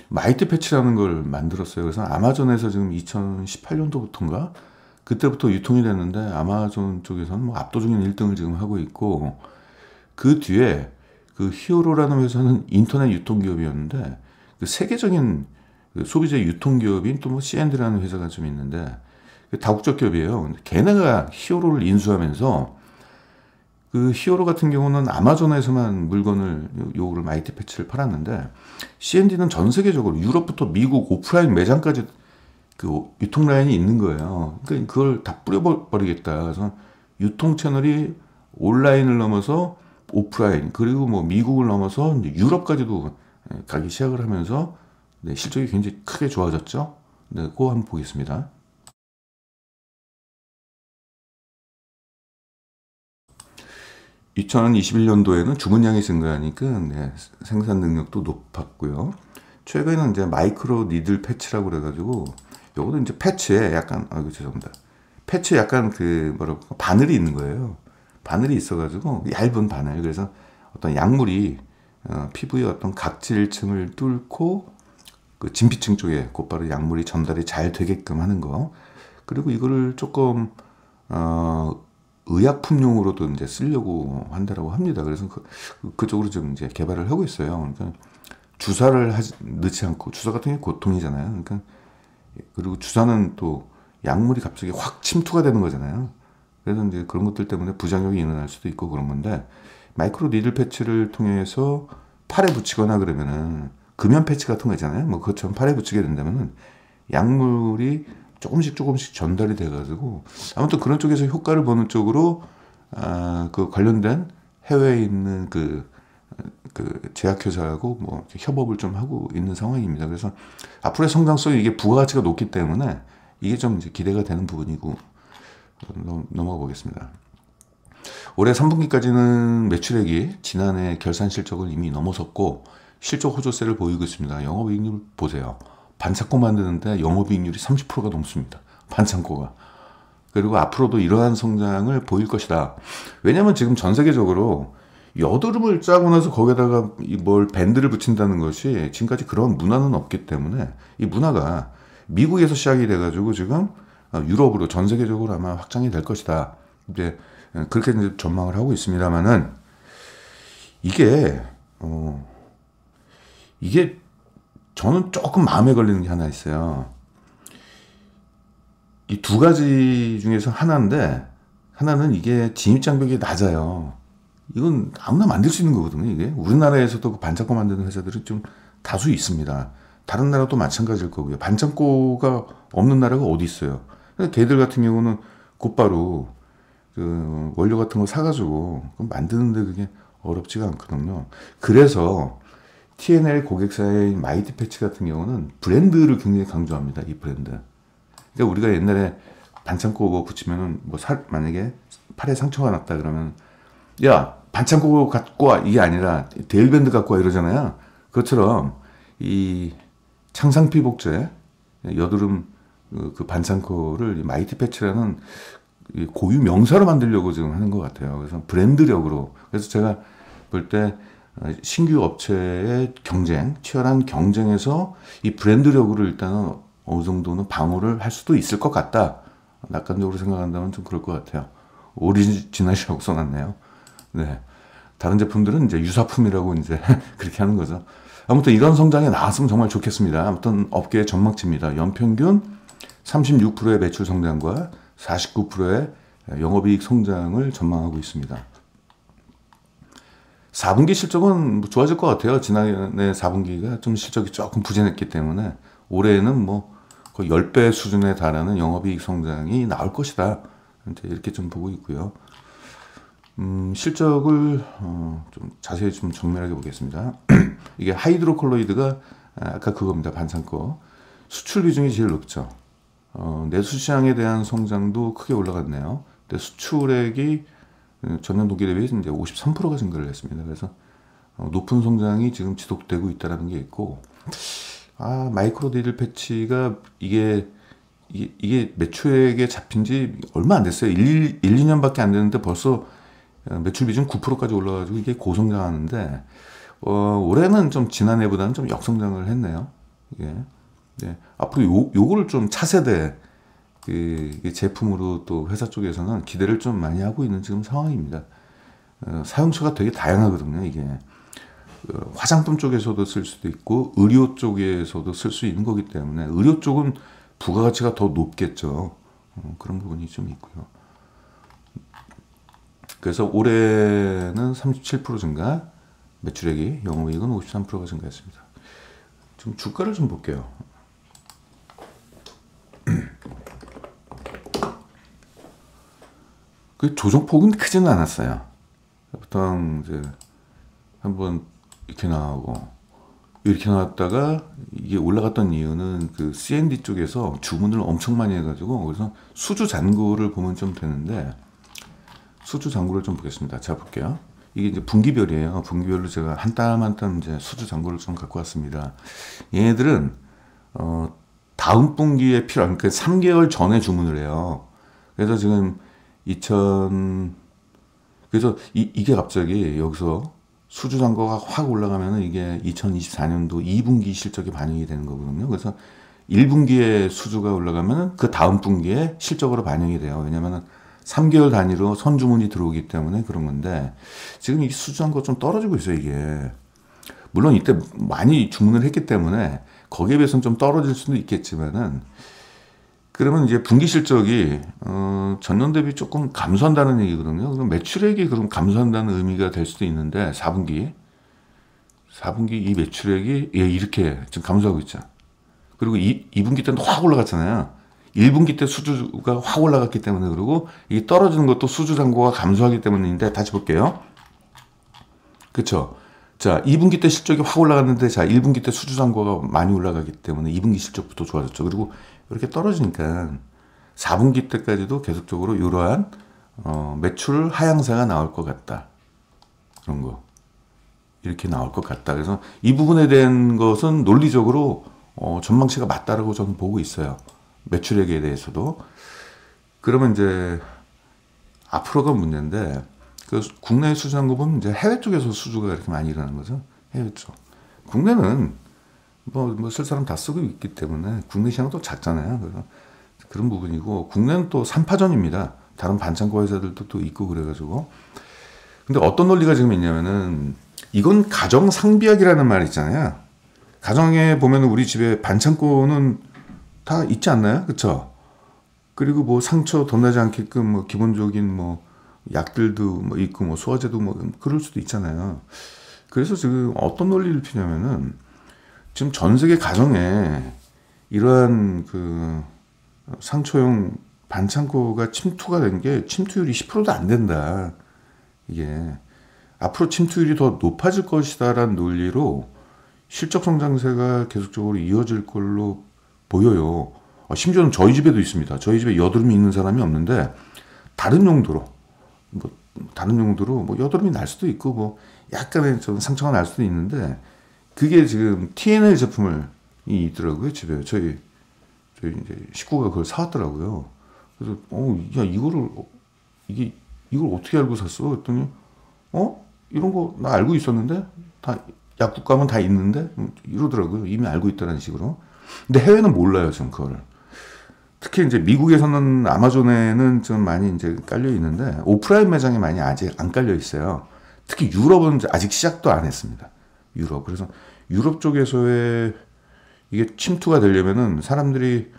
마이트 패치라는 걸 만들었어요. 그래서 아마존에서 지금 2018년도부터인가 그때부터 유통이 됐는데 아마존 쪽에서는 뭐 압도적인 1등을 지금 하고 있고, 그 뒤에 그 히어로라는 회사는 인터넷 유통기업이었는데 그 세계적인 그 소비재 유통기업인 또 뭐 C&D라는 회사가 좀 있는데 다국적 기업이에요. 걔네가 히어로를 인수하면서 그 히어로 같은 경우는 아마존에서만 물건을 요거를 마이티 패치를 팔았는데 C&D는 전 세계적으로 유럽부터 미국 오프라인 매장까지 그 유통 라인이 있는 거예요. 그러니까 그걸 다 뿌려버리겠다. 그래서 유통 채널이 온라인을 넘어서 오프라인, 그리고 뭐 미국을 넘어서 이제 유럽까지도 가기 시작을 하면서 네, 실적이 굉장히 크게 좋아졌죠. 네, 그거 한번 보겠습니다. (2021년도에는) 주문량이 증가하니까 네, 생산 능력도 높았고요. 최근에는 이제 마이크로 니들 패치라고 그래가지고 요거도 이제 패치에 약간 죄송합니다. 패치에 약간 그 뭐라고 바늘이 있는 거예요. 바늘이 있어가지고 얇은 바늘. 그래서 어떤 약물이 피부의 어떤 각질층을 뚫고 그 진피층 쪽에 곧바로 약물이 전달이 잘 되게끔 하는 거. 그리고 이거를 조금 의약품용으로도 이제 쓰려고 한다라고 합니다. 그래서 그쪽으로 좀 이제 개발을 하고 있어요. 그러니까 주사를 넣지 않고, 주사 같은 게 고통이잖아요. 그러니까 그리고 주사는 또 약물이 갑자기 확 침투가 되는 거잖아요. 그래서 이제 그런 것들 때문에 부작용이 일어날 수도 있고 그런 건데, 마이크로 니들 패치를 통해서 팔에 붙이거나 그러면은 금연 패치 같은 거 있잖아요. 뭐 그것처럼 팔에 붙이게 된다면은 약물이 조금씩 전달이 돼가지고 아무튼 그런 쪽에서 효과를 보는 쪽으로 그 관련된 해외에 있는 그 제약회사하고 뭐 협업을 좀 하고 있는 상황입니다. 그래서 앞으로의 성장성이 이게 부가가치가 높기 때문에 이게 좀 이제 기대가 되는 부분이고, 넘어가 보겠습니다. 올해 3분기까지는 매출액이 지난해 결산 실적을 이미 넘어섰고 실적 호조세를 보이고 있습니다. 영업이익률 보세요. 반창고 만드는데 영업이익률이 30%가 넘습니다. 반창고가. 그리고 앞으로도 이러한 성장을 보일 것이다. 왜냐면 지금 전 세계적으로 여드름을 짜고 나서 거기다가 뭘 밴드를 붙인다는 것이 지금까지 그런 문화는 없기 때문에 이 문화가 미국에서 시작이 돼가지고 지금 유럽으로 전 세계적으로 아마 확장이 될 것이다. 이제 그렇게 이제 전망을 하고 있습니다만은 이게 저는 조금 마음에 걸리는 게 하나 있어요. 이 두 가지 중에서 하나인데, 하나는 이게 진입장벽이 낮아요. 이건 아무나 만들 수 있는 거거든요. 이게 우리나라에서도 그 반창고 만드는 회사들이 좀 다수 있습니다. 다른 나라도 마찬가지일 거고요. 반창고가 없는 나라가 어디 있어요. 걔들 같은 경우는 곧바로 그 원료 같은 거 사가지고 만드는데 그게 어렵지가 않거든요. 그래서 TNL 고객사의 마이티 패치 같은 경우는 브랜드를 굉장히 강조합니다. 이 브랜드. 그러니까 우리가 옛날에 반창고 뭐 붙이면은 만약에 팔에 상처가 났다 그러면 야 반창고 갖고 와, 이게 아니라 데일밴드 갖고 와 이러잖아요. 그것처럼 이 창상피복제 여드름 그 반창고를 마이티 패치라는 고유 명사로 만들려고 지금 하는 것 같아요. 그래서 브랜드력으로. 그래서 제가 볼 때 신규 업체의 치열한 경쟁에서 이 브랜드력으로 일단은 어느 정도는 방어를 할 수도 있을 것 같다. 낙관적으로 생각한다면 좀 그럴 것 같아요. 오리지널이라고 써놨네요. 네. 다른 제품들은 이제 유사품이라고 이제 그렇게 하는 거죠. 아무튼 이런 성장이 나왔으면 정말 좋겠습니다. 아무튼 업계의 전망치입니다. 연평균 36%의 매출 성장과 49%의 영업이익 성장을 전망하고 있습니다. 4분기 실적은 좋아질 것 같아요. 지난해 4분기가 좀 실적이 조금 부진했기 때문에 올해는 뭐 거의 10배 수준에 달하는 영업이익 성장이 나올 것이다. 이렇게 좀 보고 있고요. 실적을 좀 자세히 좀 정밀하게 보겠습니다. 이게 하이드로콜로이드가 아까 그겁니다. 반창고. 수출 비중이 제일 높죠. 내수 시장에 대한 성장도 크게 올라갔네요. 근데 수출액이 전년 동기 대비 이제 53%가 증가를 했습니다. 그래서 높은 성장이 지금 지속되고 있다는 게 있고, 마이크로 니들 패치가 이게 매출액에 잡힌 지 얼마 안 됐어요. 2년밖에 안 됐는데 벌써 매출 비중 9%까지 올라가지고 이게 고성장하는데, 올해는 좀 지난해보다는 좀 역성장을 했네요. 이게. 네. 앞으로 요거를 좀 차세대 제품으로 또 회사 쪽에서는 기대를 좀 많이 하고 있는 지금 상황입니다. 사용처가 되게 다양하거든요. 이게 화장품 쪽에서도 쓸 수도 있고 의료 쪽에서도 쓸 수 있는 거기 때문에 의료 쪽은 부가가치가 더 높겠죠. 그런 부분이 좀 있고요. 그래서 올해는 37% 증가, 매출액이 영업이익은 53%가 증가했습니다. 좀 주가를 좀 볼게요. 그 조정폭은 크지는 않았어요. 보통 이제 한번 이렇게 나오고 이렇게 나왔다가 이게 올라갔던 이유는 그 C&D 쪽에서 주문을 엄청 많이 해가지고 그래서 수주 잔고를 보면 좀 되는데 수주 잔고를 좀 보겠습니다. 자 볼게요. 이게 이제 분기별이에요. 분기별로 제가 한 땀 한 땀 이제 수주 잔고를 좀 갖고 왔습니다. 얘네들은 다음 분기에 필요한 그러니까 3개월 전에 주문을 해요. 그래서 지금 그래서 이게 갑자기 여기서 수주 잔고가 확 올라가면은 이게 2024년도 2분기 실적에 반영이 되는 거거든요. 그래서 1분기에 수주가 올라가면은 그 다음 분기에 실적으로 반영이 돼요. 왜냐면은 3개월 단위로 선주문이 들어오기 때문에 그런 건데 지금 이 수주 잔고가 좀 떨어지고 있어요, 이게. 물론 이때 많이 주문을 했기 때문에 거기에 비해서는 좀 떨어질 수도 있겠지만은 그러면 이제 분기 실적이 전년 대비 조금 감소한다는 얘기거든요. 그럼 매출액이 그럼 감소한다는 의미가 될 수도 있는데 4분기 이 매출액이 이렇게 지금 감소하고 있죠. 그리고 2분기 때는 확 올라갔잖아요. 1분기 때 수주가 확 올라갔기 때문에 그러고 이 떨어지는 것도 수주 잔고가 감소하기 때문인데 다시 볼게요. 그렇죠. 자, 2분기 때 실적이 확 올라갔는데 자, 1분기 때 수주 잔고가 많이 올라가기 때문에 2분기 실적부터 좋아졌죠. 그리고 이렇게 떨어지니까 4분기 때까지도 계속적으로 이러한 매출 하향세가 나올 것 같다. 그런 거. 이렇게 나올 것 같다. 그래서 이 부분에 대한 것은 논리적으로 전망치가 맞다라고 저는 보고 있어요. 매출액에 대해서도. 그러면 이제 앞으로가 문제인데 그 국내 수주한 거 보면 이제 해외 쪽에서 수주가 이렇게 많이 일어나는 거죠. 해외 쪽. 국내는 뭐 쓸 사람 다 쓰고 있기 때문에 국내 시장도 작잖아요. 그래서 그런 부분이고 국내는 또 3파전입니다. 다른 반창고 회사들도 또 있고 그래가지고. 근데 어떤 논리가 지금 있냐면은 이건 가정 상비약이라는 말 있잖아요. 가정에 보면 우리 집에 반창고는 다 있지 않나요? 그렇죠? 그리고 뭐 상처 덧나지 않게끔 뭐 기본적인 뭐 약들도 뭐 있고 뭐 소화제도 뭐 그럴 수도 있잖아요. 그래서 지금 어떤 논리를 피냐면은 지금 전 세계 가정에 이러한 그 상처용 반창고가 침투가 된 게 침투율이 10%도 안 된다. 이게 앞으로 침투율이 더 높아질 것이다라는 논리로 실적 성장세가 계속적으로 이어질 걸로 보여요. 심지어는 저희 집에도 있습니다. 저희 집에 여드름이 있는 사람이 없는데 다른 용도로 뭐 여드름이 날 수도 있고 뭐 약간의 좀 상처가 날 수도 있는데 그게 지금 TNL 제품이 있더라고요. 집에 저희 이제 식구가 그걸 사왔더라고요. 그래서 야 이걸 어떻게 알고 샀어? 그랬더니 이런 거 나 알고 있었는데 다 약국 가면 다 있는데 이러더라고요. 이미 알고 있다는 식으로. 근데 해외는 몰라요, 지금 그걸. 특히 이제 미국에서는 아마존에는 좀 많이 이제 깔려 있는데 오프라인 매장이 많이 아직 안 깔려 있어요. 특히 유럽은 아직 시작도 안 했습니다. 유럽. 그래서 유럽 쪽에서의 이게 침투가 되려면은 사람들이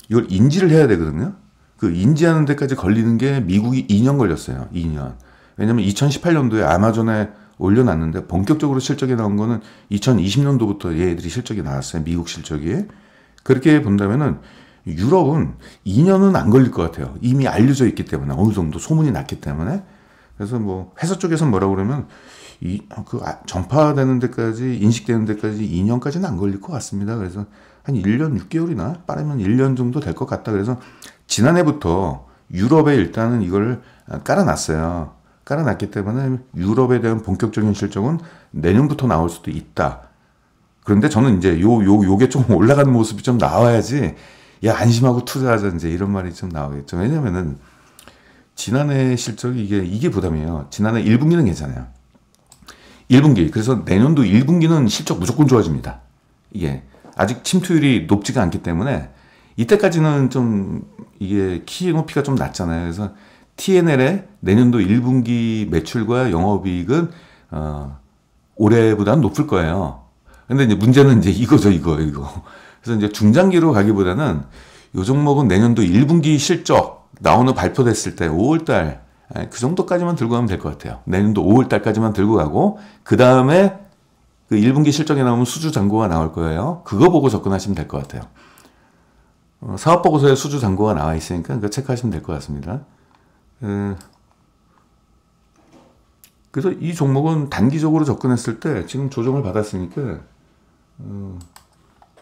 이걸 인지를 해야 되거든요. 그 인지하는 데까지 걸리는 게 미국이 2년 걸렸어요. 2년. 왜냐면 2018년도에 아마존에 올려놨는데 본격적으로 실적이 나온 거는 2020년도부터 얘들이 실적이 나왔어요. 미국 실적이. 그렇게 본다면은 유럽은 2년은 안 걸릴 것 같아요. 이미 알려져 있기 때문에 어느 정도 소문이 났기 때문에. 그래서 뭐 회사 쪽에서 뭐라 그러면 전파되는 데까지 인식되는 데까지 2년까지는 안 걸릴 것 같습니다. 그래서 한 1년 6개월이나 빠르면 1년 정도 될 것 같다. 그래서 지난해부터 유럽에 일단은 이걸 깔아놨어요. 깔아놨기 때문에 유럽에 대한 본격적인 실적은 내년부터 나올 수도 있다. 그런데 저는 이제 요게 좀 올라가는 모습이 좀 나와야지, 야, 안심하고 투자하자, 이제 이런 말이 좀 나오겠죠. 왜냐면은, 지난해 실적이 이게 부담이에요. 지난해 1분기는 괜찮아요. 1분기. 그래서 내년도 1분기는 실적 무조건 좋아집니다. 이게 아직 침투율이 높지가 않기 때문에 이때까지는 좀 이게 키 높이가 좀 낮잖아요. 그래서 TNL의 내년도 1분기 매출과 영업이익은 올해보다는 높을 거예요. 근데 이제 문제는 이제 이거죠, 이거. 그래서 이제 중장기로 가기보다는 요 종목은 내년도 1분기 실적 나오는 발표됐을 때 5월달 그 정도까지만 들고 가면 될 것 같아요. 내년도 5월달까지만 들고 가고 그 다음에 그 1분기 실적에 나오면 수주 잔고가 나올 거예요. 그거 보고 접근하시면 될 것 같아요. 사업 보고서에 수주 잔고가 나와 있으니까 그거 체크하시면 될 것 같습니다. 그래서 이 종목은 단기적으로 접근했을 때 지금 조정을 받았으니까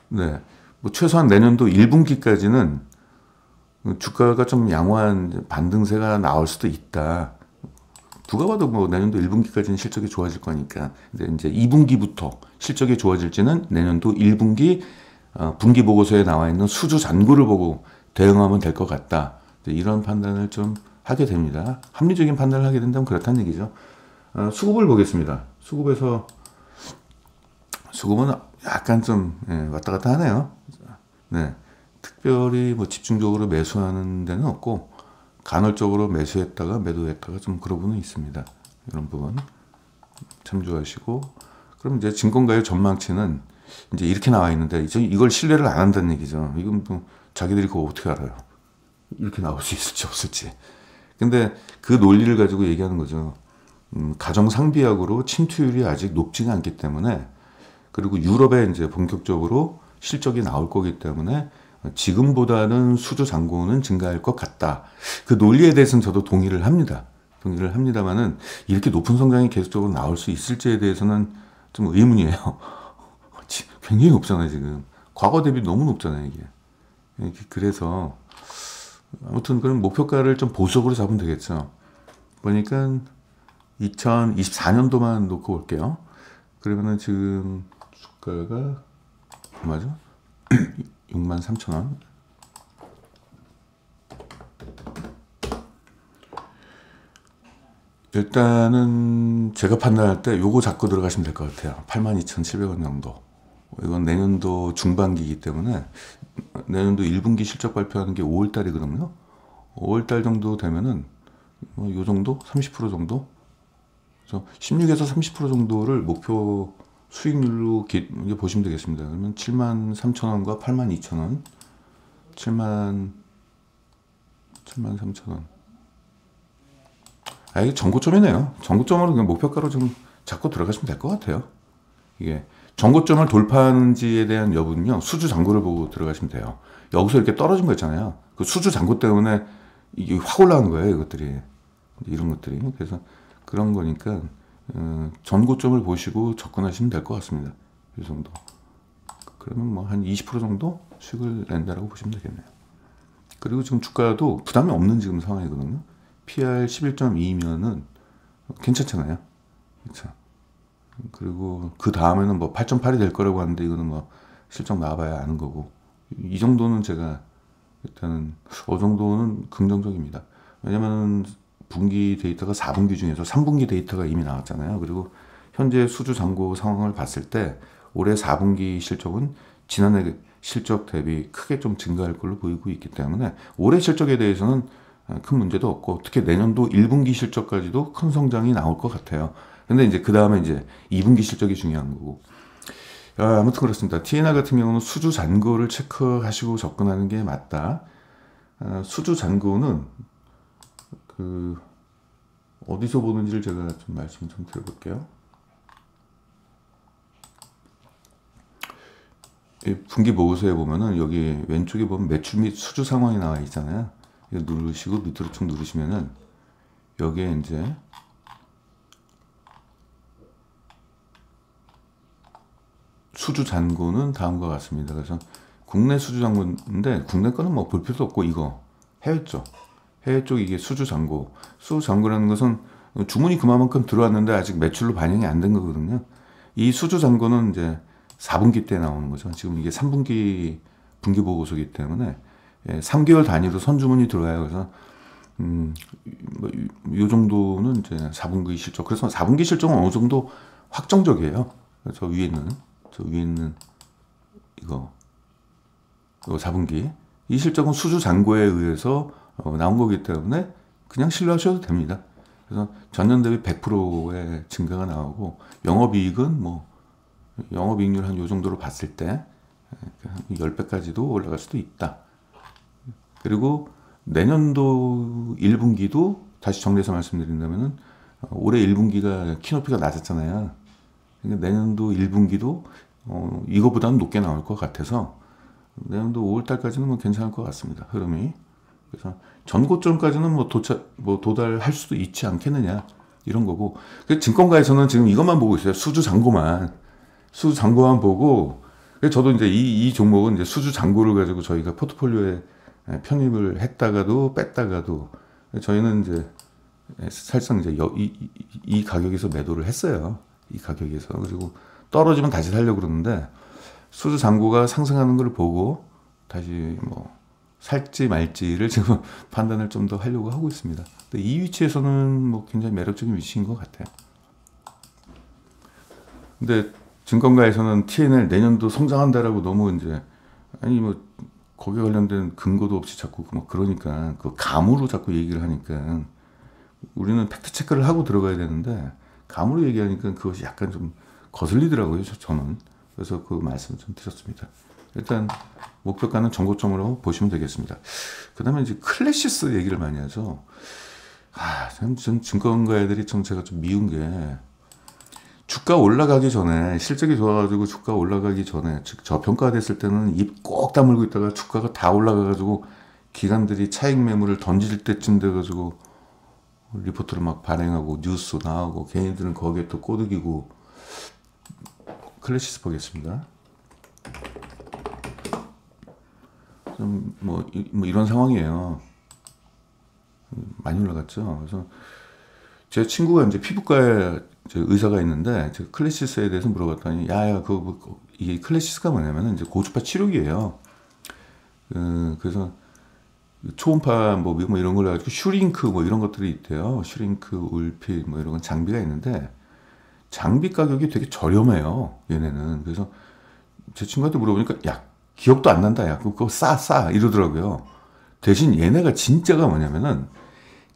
네, 뭐 최소한 내년도 1분기까지는 주가가 좀 양호한 반등세가 나올 수도 있다. 누가 봐도 뭐 내년도 1분기까지는 실적이 좋아질 거니까. 근데 이제 2분기부터 실적이 좋아질지는 내년도 1분기 분기 보고서에 나와 있는 수주 잔고를 보고 대응하면 될 것 같다. 이런 판단을 좀 하게 됩니다. 합리적인 판단을 하게 된다면 그렇다는 얘기죠. 수급을 보겠습니다. 수급은 약간 좀 왔다 갔다 하네요. 네, 특별히 뭐 집중적으로 매수하는 데는 없고 간헐적으로 매수했다가 매도했다가 좀 그런 부분은 있습니다. 이런 부분 참조하시고, 그럼 이제 증권가의 전망치는 이제 이렇게 나와 있는데 이걸 신뢰를 안 한다는 얘기죠. 이건 또 자기들이 그거 어떻게 알아요? 이렇게 나올 수 있을지 없을지. 근데 그 논리를 가지고 얘기하는 거죠. 가정 상비약으로 침투율이 아직 높지가 않기 때문에, 그리고 유럽에 이제 본격적으로 실적이 나올 거기 때문에 지금보다는 수주 잔고는 증가할 것 같다. 그 논리에 대해서는 저도 동의를 합니다. 동의를 합니다만은 이렇게 높은 성장이 계속적으로 나올 수 있을지에 대해서는 좀 의문이에요. 굉장히 높잖아요, 지금. 과거 대비 너무 높잖아요, 이게. 그래서 아무튼 그런 목표가를 좀 보수적으로 잡으면 되겠죠. 보니까 2024년도만 놓고 볼게요. 그러면은 지금 주가가 얼마죠? 63,000원. 일단은 제가 판단할 때 요거 잡고 들어가시면 될 것 같아요. 82,700원 정도. 이건 내년도 중반기이기 때문에 내년도 1분기 실적 발표하는 게 5월달이거든요. 5월달 정도 되면은 요 정도? 30% 정도? 그래서 16에서 30% 정도를 목표 수익률로 보시면 되겠습니다. 그러면 73,000원과 82,000원, 73,000원. 이게 전고점이네요. 전고점으로 그냥 목표가로 좀 잡고 들어가시면 될 것 같아요. 이게 전고점을 돌파하는지에 대한 여부는요, 수주 잔고를 보고 들어가시면 돼요. 여기서 이렇게 떨어진 거 있잖아요. 그 수주 잔고 때문에 이게 확 올라간 거예요, 이것들이. 이런 것들이. 그래서 그런 거니까 전고점을 보시고 접근하시면 될 것 같습니다. 이 정도. 그러면 뭐 한 20% 정도 수익을 낸다라고 보시면 되겠네요. 그리고 지금 주가도 부담이 없는 지금 상황이거든요. PR 11.2면은 괜찮잖아요. 그렇죠. 그리고 그 다음에는 뭐 8.8이 될 거라고 하는데 이거는 뭐 실적 나와봐야 아는 거고, 이 정도는 제가 일단은 정도는 긍정적입니다. 왜냐면 분기 데이터가 4분기 중에서 3분기 데이터가 이미 나왔잖아요. 그리고 현재 수주 잔고 상황을 봤을 때 올해 4분기 실적은 지난해 실적 대비 크게 좀 증가할 걸로 보이고 있기 때문에 올해 실적에 대해서는 큰 문제도 없고, 특히 내년도 1분기 실적까지도 큰 성장이 나올 것 같아요. 근데 이제 그 다음에 이제 2분기 실적이 중요한 거고. 아무튼 그렇습니다. TNR 같은 경우는 수주 잔고를 체크하시고 접근하는 게 맞다. 수주 잔고는 그 어디서 보는지를 제가 좀 말씀 좀 드려볼게요. 이 분기 보고서에 보면은 여기 왼쪽에 보면 매출 및 수주 상황이 나와 있잖아요. 이거 누르시고 밑으로 쭉 누르시면은 여기에 이제 수주 잔고는 다음과 같습니다. 그래서 국내 수주 잔고인데, 국내 거는 뭐 볼 필요도 없고, 이거 해외 쪽, 해외 쪽 이게 수주 잔고. 수주 잔고라는 것은 주문이 그만큼 들어왔는데 아직 매출로 반영이 안 된 거거든요. 이 수주 잔고는 이제 4분기 때 나오는 거죠. 지금 이게 3분기 분기 보고서이기 때문에 3개월 단위로 선주문이 들어와요. 그래서 요 정도는 이제 4분기 실적. 그래서 4분기 실적은 어느 정도 확정적이에요. 저 위에 있는 이거 4분기 이 실적은 수주 잔고에 의해서 나온 거기 때문에 그냥 신뢰하셔도 됩니다. 그래서 전년 대비 100%의 증가가 나오고, 영업이익은 뭐 영업이익률 한 요 정도로 봤을 때 10배까지도 올라갈 수도 있다. 그리고 내년도 1분기도 다시 정리해서 말씀드린다면은 올해 1분기가 키높이가 낮았잖아요. 그러니까 내년도 1분기도 이거보다는 높게 나올 것 같아서 내년도 5월달까지는 뭐 괜찮을 것 같습니다. 흐름이. 그래서 전고점까지는 뭐 도달할 수도 있지 않겠느냐, 이런 거고. 증권가에서는 지금 이것만 보고 있어요. 수주 잔고만 보고. 저도 이제 이 종목은 이제 수주 잔고를 가지고 저희가 포트폴리오에 편입을 했다가도 뺐다가도, 저희는 이제 사실상 이제 이 가격에서 매도를 했어요. 이 가격에서. 그리고 떨어지면 다시 살려고 그러는데, 수주 잔고가 상승하는 걸 보고 다시 뭐 살지 말지를 지금 판단을 좀 더 하려고 하고 있습니다. 근데 이 위치에서는 뭐 굉장히 매력적인 위치인 것 같아요. 근데 증권가에서는 TNL 내년도 성장한다라고 너무 이제, 아니 뭐 거기에 관련된 근거도 없이 자꾸 뭐 그러니까 그 감으로 자꾸 얘기를 하니까, 우리는 팩트 체크를 하고 들어가야 되는데 감으로 얘기하니까 그것이 약간 좀 거슬리더라고요, 저는. 그래서 그 말씀을 좀 드렸습니다. 일단 목표가는 전고점으로 보시면 되겠습니다. 그 다음에 이제 클래시스 얘기를 많이 하죠. 참 증권가 애들이 좀 제가 좀 미운 게, 주가 올라가기 전에, 실적이 좋아가지고 주가 올라가기 전에, 즉 저평가 됐을 때는 입 꼭 다물고 있다가 주가가 다 올라가가지고 기관들이 차익 매물을 던질 때쯤 돼가지고 리포트를 막 발행하고 뉴스 나오고 개인들은 거기에 또 꼬드기고. 클래시스 보겠습니다. 좀 뭐 이런 상황이에요. 많이 올라갔죠. 그래서 제 친구가 이제 피부과에 의사가 있는데, 제가 클래시스에 대해서 물어봤더니, 이게 클래시스가 뭐냐면은 이제 고주파 치료기예요. 그래서 초음파 뭐 이런 걸 가지고 슈링크 뭐 이런 것들이 있대요. 슈링크, 울피 뭐 이런 장비가 있는데, 장비 가격이 되게 저렴해요, 얘네는. 그래서 제 친구한테 물어보니까, 기억도 안 난다, 그거 싸 이러더라고요. 대신 얘네가 진짜가 뭐냐면은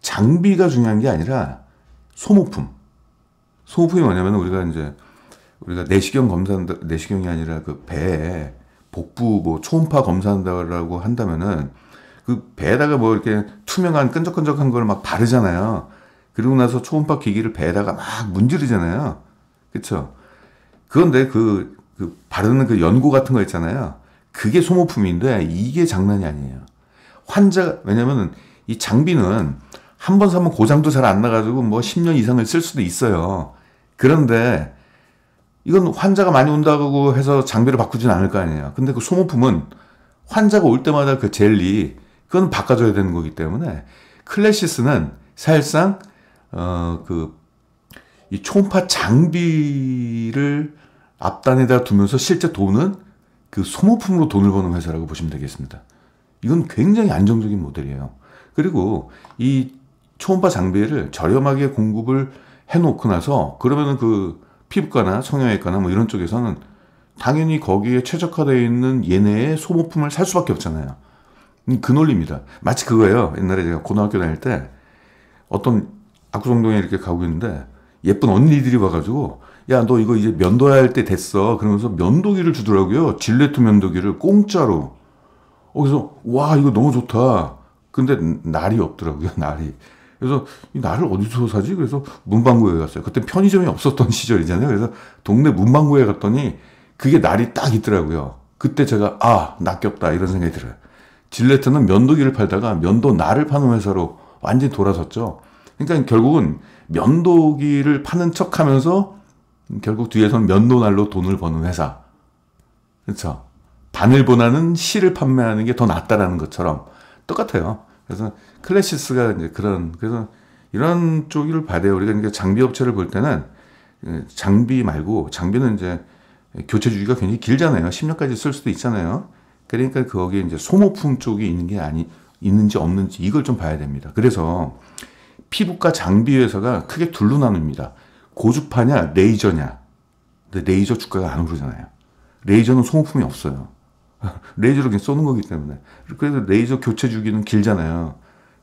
장비가 중요한 게 아니라 소모품이 뭐냐면, 우리가 내시경 검사한다, 내시경이 아니라 그 배에 복부 뭐 초음파 검사한다고 한다면은 그 배에다가 뭐 이렇게 투명한 끈적끈적한 걸 막 바르잖아요. 그리고 나서 초음파 기기를 배에다가 막 문지르잖아요. 그쵸? 그런데 그 바르는 그 연고 같은 거 있잖아요. 그게 소모품인데 이게 장난이 아니에요. 왜냐면은 이 장비는 한 번 사면 고장도 잘 안 나가지고 뭐 10년 이상을 쓸 수도 있어요. 그런데 이건 환자가 많이 온다고 해서 장비를 바꾸지는 않을 거 아니에요. 근데 그 소모품은 환자가 올 때마다 그 젤리, 그건 바꿔줘야 되는 거기 때문에, 클래시스는 사실상 이 초음파 장비를 앞단에다 두면서 실제 돈은 그 소모품으로 돈을 버는 회사라고 보시면 되겠습니다. 이건 굉장히 안정적인 모델이에요. 그리고 이 초음파 장비를 저렴하게 공급을 해놓고 나서, 그러면은 그 피부과나 성형외과나 뭐 이런 쪽에서는 당연히 거기에 최적화되어 있는 얘네의 소모품을 살 수밖에 없잖아요. 그 논리입니다. 마치 그거예요. 옛날에 제가 고등학교 다닐 때 어떤 압구정동에 이렇게 가고 있는데 예쁜 언니들이 와가지고 야, 너 이거 이제 면도해야 할 때 됐어. 그러면서 면도기를 주더라고요. 질레트 면도기를 공짜로. 그래서 와, 이거 너무 좋다. 근데 날이 없더라고요. 날이. 그래서 이 날을 어디서 사지? 그래서 문방구에 갔어요. 그때 편의점이 없었던 시절이잖아요. 그래서 동네 문방구에 갔더니 그게 날이 딱 있더라고요. 그때 제가 낚였다 이런 생각이 들어요. 질레트는 면도기를 팔다가 면도 날을 파는 회사로 완전히 돌아섰죠. 그러니까 결국은 면도기를 파는 척하면서 결국 뒤에서는 면도날로 돈을 버는 회사. 그렇죠. 바늘보다는 실을 판매하는 게 더 낫다라는 것처럼 똑같아요. 그래서 클래시스가 이제 그래서 이런 쪽을 봐야 돼요. 우리가 이제 장비 업체를 볼 때는 장비 말고 장비는 이제 교체 주기가 굉장히 길잖아요. 10년까지 쓸 수도 있잖아요. 그러니까 거기에 이제 소모품 쪽이 있는 게 있는지 없는지 이걸 좀 봐야 됩니다. 그래서 피부과 장비 회사가 크게 둘로 나눕니다. 고주파냐, 레이저냐. 근데 레이저 주가가 안 오르잖아요. 레이저는 소모품이 없어요. 레이저로 그냥 쏘는 거기 때문에. 그래서 레이저 교체 주기는 길잖아요.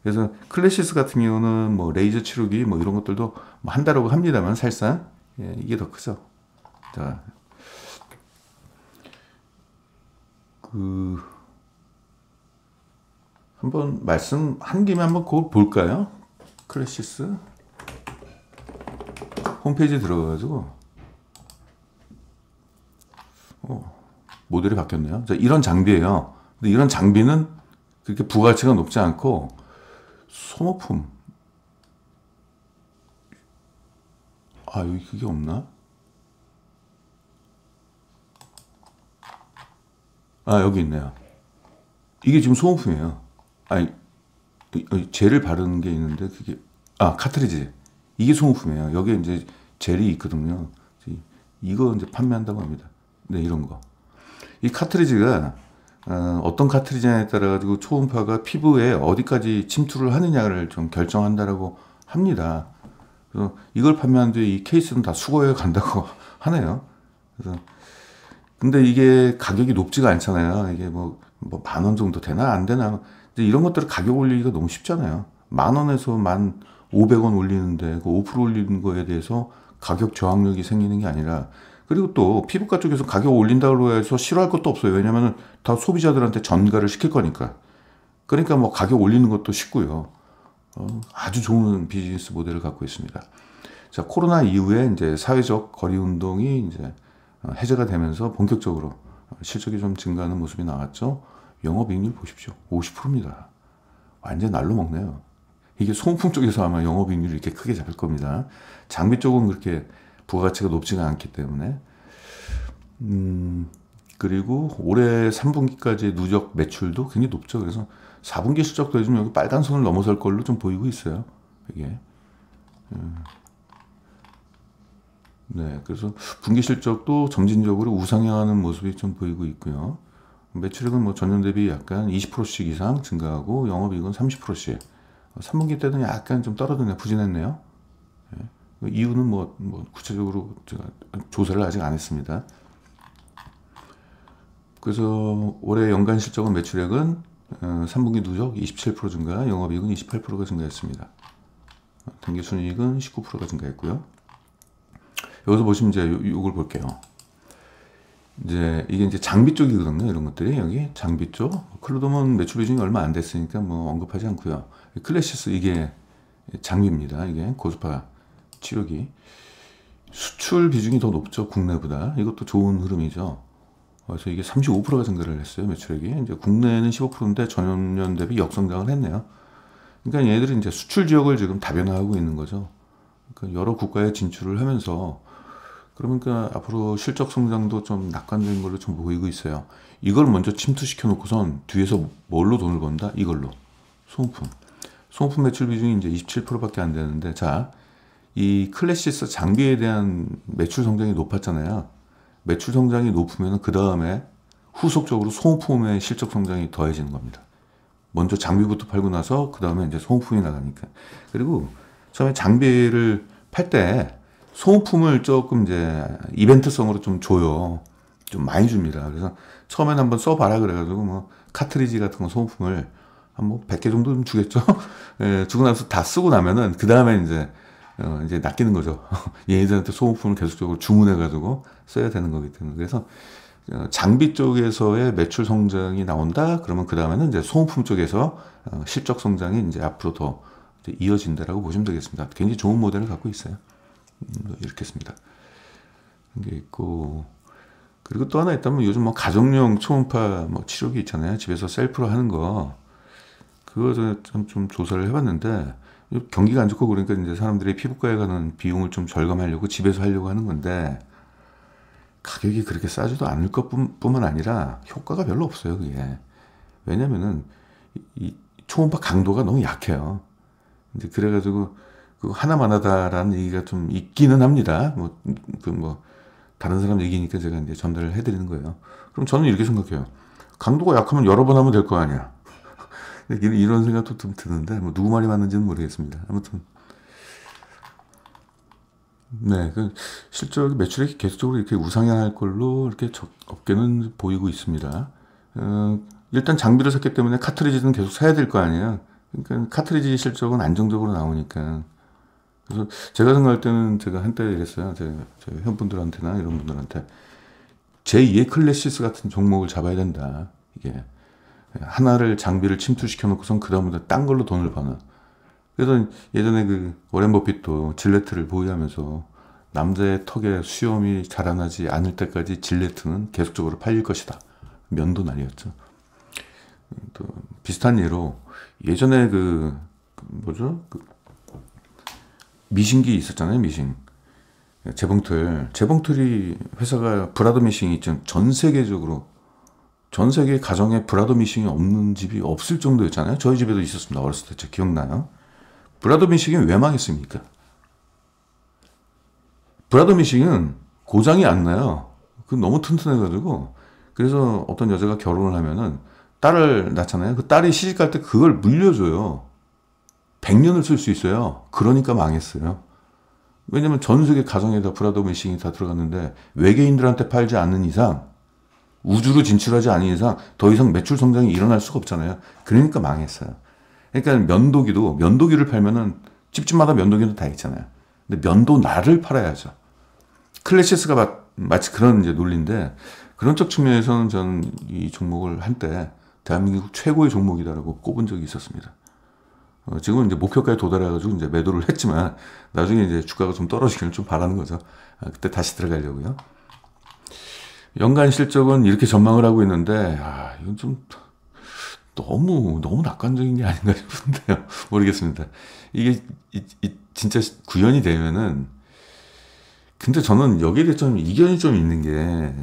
그래서 클래시스 같은 경우는 뭐 레이저 치료기 뭐 이런 것들도 뭐 한다라고 합니다만 사실상 이게 더 크죠. 자, 한번 말씀한 김에 한번 그걸 볼까요? 클래시스 홈페이지 들어가가지고 모델이 바뀌었네요. 자, 이런 장비예요. 근데 이런 장비는 그렇게 부가가치가 높지 않고 소모품. 여기 그게 없나? 여기 있네요. 이게 지금 소모품이에요. 젤을 바르는 게 있는데 그게 카트리지. 이게 소모품이에요. 여기에 이제 젤이 있거든요. 이거 이제 판매한다고 합니다. 네, 이런 거. 이 카트리지가 어떤 카트리지냐에 따라 가지고 초음파가 피부에 어디까지 침투를 하느냐를 좀 결정한다라고 합니다. 그래서 이걸 판매한 뒤에 이 케이스는 다 수거해 간다고 하네요. 그래서 근데 이게 가격이 높지가 않잖아요. 이게 뭐 10,000원 정도 되나 안 되나. 근데 이런 것들을 가격 올리기가 너무 쉽잖아요. 10,000원에서 1,500원 올리는데 그 5% 올리는 거에 대해서 가격 저항력이 생기는 게 아니라, 그리고 또 피부과 쪽에서 가격 올린다고 해서 싫어할 것도 없어요. 왜냐면은 다 소비자들한테 전가를 시킬 거니까. 그러니까 뭐 가격 올리는 것도 쉽고요. 아주 좋은 비즈니스 모델을 갖고 있습니다. 자, 코로나 이후에 이제 사회적 거리 운동이 이제 해제가 되면서 본격적으로 실적이 좀 증가하는 모습이 나왔죠. 영업이익률 보십시오. 50%입니다. 완전 날로 먹네요. 이게 소모품 쪽에서 아마 영업이익률이 이렇게 크게 잡힐 겁니다. 장비 쪽은 그렇게 부가가치가 높지가 않기 때문에. 그리고 올해 3분기까지의 누적 매출도 굉장히 높죠. 그래서 4분기 실적도 요즘 여기 빨간 선을 넘어설 걸로 좀 보이고 있어요. 이게. 네, 그래서 분기 실적도 점진적으로 우상향하는 모습이 좀 보이고 있고요. 매출액은 뭐 전년 대비 약간 20%씩 이상 증가하고 영업이익은 30%씩. 3분기 때는 약간 좀 떨어졌네요. 부진했네요. 네. 이유는 뭐 구체적으로 제가 조사를 아직 안 했습니다. 그래서 올해 연간 실적은 매출액은 3분기 누적 27% 증가, 영업이익은 28%가 증가했습니다. 당기순이익은 19%가 증가했고요. 여기서 보시면 이제 요걸 볼게요. 이게 이제 장비 쪽이거든요. 이런 것들이 여기 장비 쪽. 클로덤은 매출 비중이 얼마 안 됐으니까 뭐 언급하지 않고요. 클래시스 이게 장비입니다. 이게 고주파 치료기. 수출 비중이 더 높죠. 국내보다. 이것도 좋은 흐름이죠. 그래서 이게 35%가 증가를 했어요. 매출액이. 이제 국내는 15%인데 전년 대비 역성장을 했네요. 그러니까 얘들이 이제 수출 지역을 지금 다변화하고 있는 거죠. 그러니까 여러 국가에 진출을 하면서, 그러니까 앞으로 실적 성장도 좀 낙관적인 걸로 좀 보이고 있어요. 이걸 먼저 침투시켜 놓고선 뒤에서 뭘로 돈을 번다? 이걸로. 소모품. 소모품 매출 비중이 이제 27%밖에 안 되는데, 자, 이 클래시스 장비에 대한 매출 성장이 높았잖아요. 매출 성장이 높으면 그 다음에 후속적으로 소모품의 실적 성장이 더해지는 겁니다. 먼저 장비부터 팔고 나서 그 다음에 이제 소모품이 나가니까. 그리고 처음에 장비를 팔 때 소모품을 조금 이제 이벤트성으로 좀 줘요. 좀 많이 줍니다. 그래서 처음엔 한번 써봐라 그래가지고 뭐 카트리지 같은 거 소모품을 한 뭐 100개 정도 좀 주겠죠. 예, 주고 나서 다 쓰고 나면은 그 다음에 이제 낚이는 거죠. 얘네들한테 소모품을 계속적으로 주문해가지고 써야 되는 거기 때문에. 그래서 장비 쪽에서의 매출 성장이 나온다. 그러면 그 다음에는 이제 소모품 쪽에서 실적 성장이 이제 앞으로 더 이제 이어진다라고 보시면 되겠습니다. 굉장히 좋은 모델을 갖고 있어요. 이렇게 했습니다. 이게 있고, 그리고 또 하나 있다면 요즘 뭐 가정용 초음파 뭐 치료기 있잖아요. 집에서 셀프로 하는 거. 그거 좀 조사를 해봤는데, 경기가 안 좋고 그러니까 이제 사람들이 피부과에 가는 비용을 좀 절감하려고 집에서 하려고 하는 건데, 가격이 그렇게 싸지도 않을 것뿐만 아니라 효과가 별로 없어요, 그게. 왜냐면은 이 초음파 강도가 너무 약해요. 이제 그래가지고 그 하나만 하다라는 얘기가 좀 있기는 합니다. 다른 사람 얘기니까 제가 이제 전달을 해드리는 거예요. 그럼 저는 이렇게 생각해요. 강도가 약하면 여러 번 하면 될 거 아니야. 이런 생각도 좀 드는데 뭐 누구 말이 맞는지는 모르겠습니다. 아무튼 네, 실적 매출이 계속적으로 이렇게 우상향할 걸로 이렇게 업계는 보이고 있습니다. 일단 장비를 샀기 때문에 카트리지는 계속 사야 될 거 아니에요. 그러니까 카트리지 실적은 안정적으로 나오니까. 그래서 제가 생각할 때는 제가 한때 이랬어요. 제 회원분들한테나 이런 분들한테 제2의 클래시스 같은 종목을 잡아야 된다. 이게 하나를 장비를 침투시켜 놓고선 그 다음부터 딴 걸로 돈을 버는. 그래서 예전에 그 워렌 버핏도 질레트를 보유하면서 남자의 턱에 수염이 자라나지 않을 때까지 질레트는 계속적으로 팔릴 것이다. 면도 날이었죠. 또 비슷한 예로 예전에 미싱기 있었잖아요. 미싱 재봉틀이 회사가 브라더 미싱이 있죠. 전 세계 가정에 브라더 미싱이 없는 집이 없을 정도였잖아요. 저희 집에도 있었습니다. 어렸을 때. 저 기억나요? 브라더 미싱이 왜 망했습니까? 브라더 미싱은 고장이 안 나요. 그 너무 튼튼해가지고. 그래서 어떤 여자가 결혼을 하면은 딸을 낳잖아요. 그 딸이 시집 갈 때 그걸 물려줘요. 100년을 쓸 수 있어요. 그러니까 망했어요. 왜냐면 전 세계 가정에다 브라더 미싱이 다 들어갔는데 외계인들한테 팔지 않는 이상, 우주로 진출하지 않은 이상 더 이상 매출 성장이 일어날 수가 없잖아요. 그러니까 망했어요. 그러니까 면도기를 팔면은 집집마다 면도기도 다 있잖아요. 근데 면도날을 팔아야죠. 클래시스가 마치 그런 이제 논리인데, 그런 쪽 측면에서는 저는 이 종목을 한때 대한민국 최고의 종목이다라고 꼽은 적이 있었습니다. 지금은 이제 목표가에 도달해가지고 이제 매도를 했지만 나중에 이제 주가가 좀 떨어지기를 좀 바라는 거죠. 그때 다시 들어가려고요. 연간 실적은 이렇게 전망을 하고 있는데, 이건 좀 너무 낙관적인 게 아닌가 싶은데요. 모르겠습니다. 이게 진짜 구현이 되면은, 근데 저는 여기에 대해 좀 이견이 좀 있는 게,